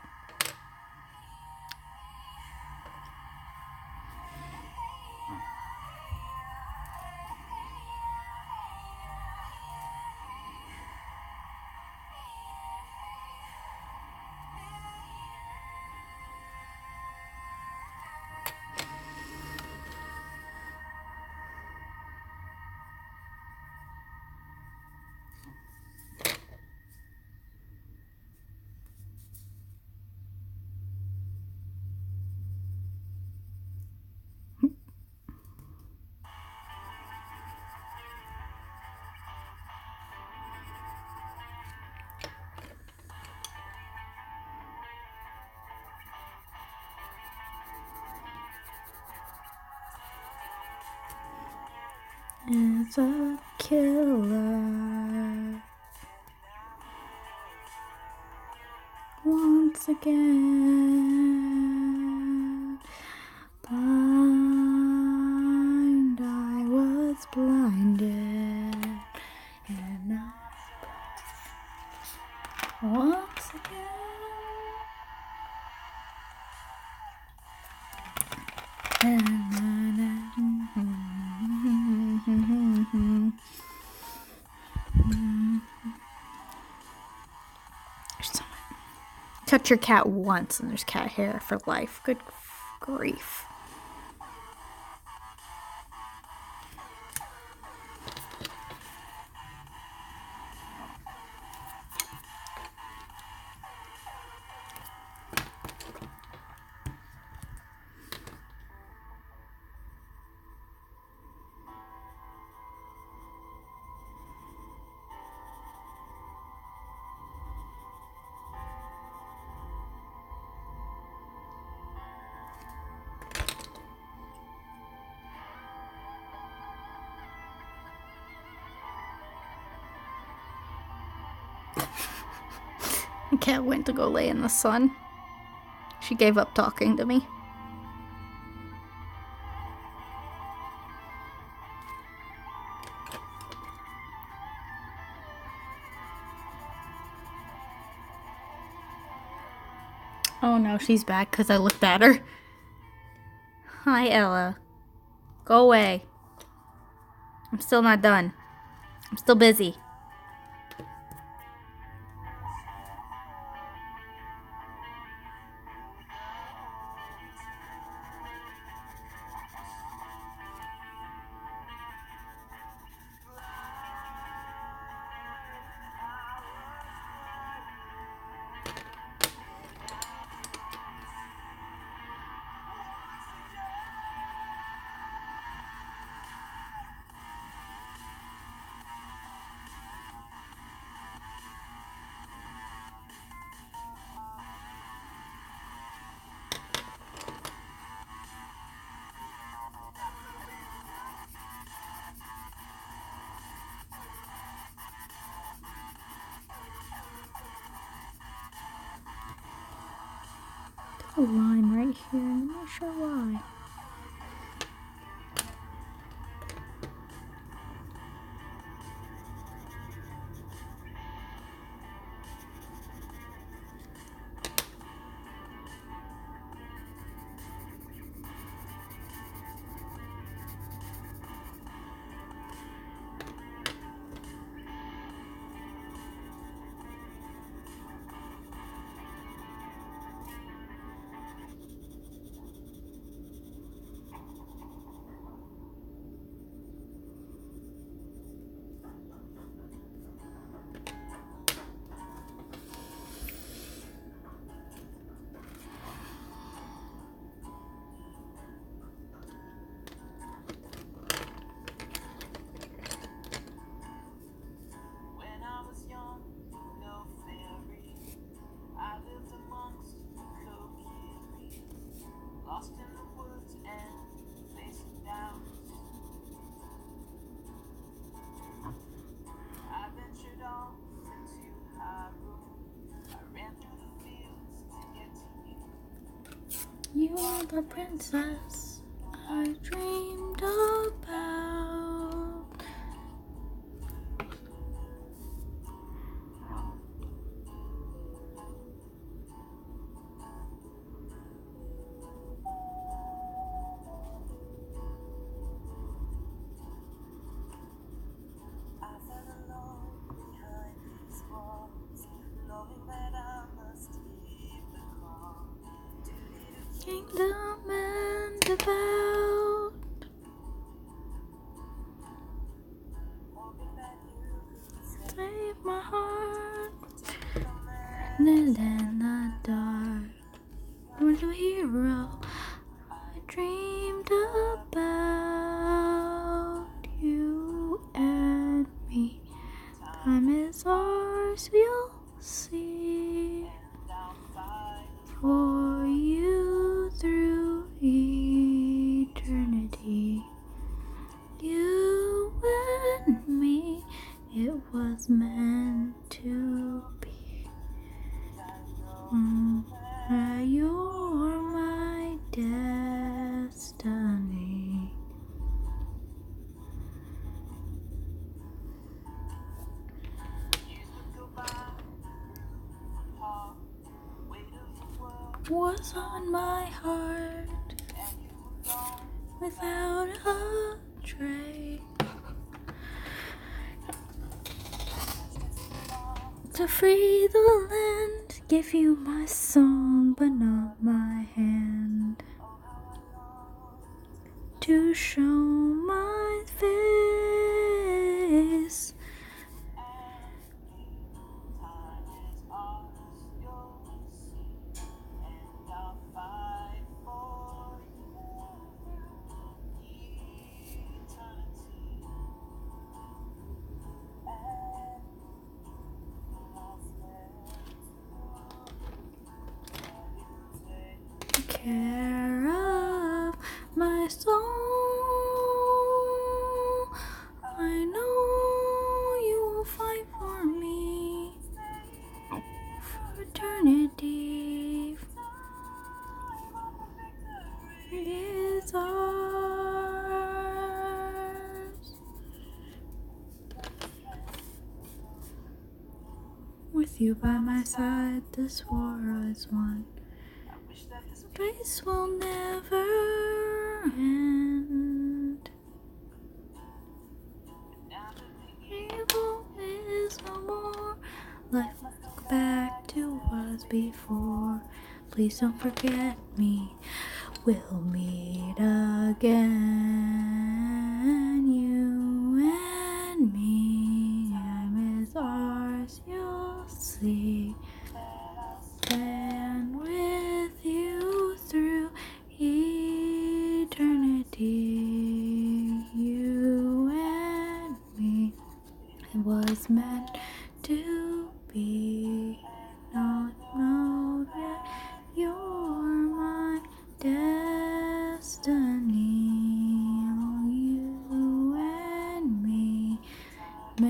Is a killer once again. Blind, I was blinded, and once again. Touch your cat once and there's cat hair for life. Good grief. The cat went to go lay in the sun. She gave up talking to me. Oh no, she's back because I looked at her. Hi, Ella. Go away. I'm still not done. I'm still busy. a line right here. I'm not sure why. You are the princess I dreamed about. Kingdom and devout. Save my heart. And in the dark, was a hero. I dreamed about you and me. Time is ours, you'll see. For you through eternity. You and me, it was meant to be. You're my destiny. Was on my heart without a trace. To free the land, give you my song, but not my hand. To show my face. Care of my soul. I know you will fight for me for eternity. It is ours. With you by my side, this war is won. Race will never end. Evil is no more. Life must go back to what was before. Please don't forget me. We'll meet again. You and me. Time is ours, you'll see. Stand with you through eternity. You and me. It was meant to be. Not know that you're my destiny. Oh, you and me.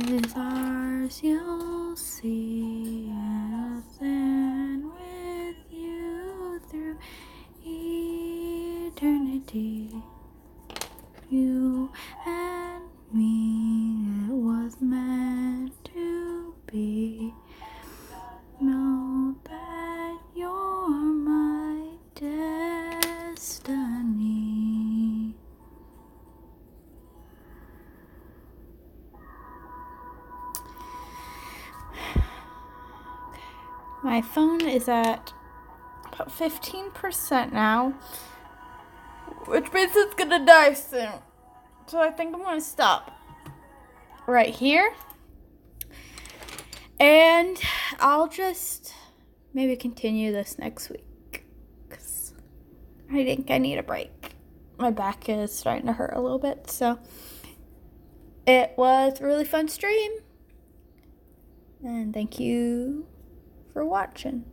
Is ours, you'll see. I'll stand with you through reality. You and me, it was meant to be. Know that you're my destiny. My phone is at about 15% now, which means it's gonna die soon. So I think I'm gonna stop right here. And I'll just maybe continue this next week, because I think I need a break. My back is starting to hurt a little bit. So it was a really fun stream. And thank you for watching.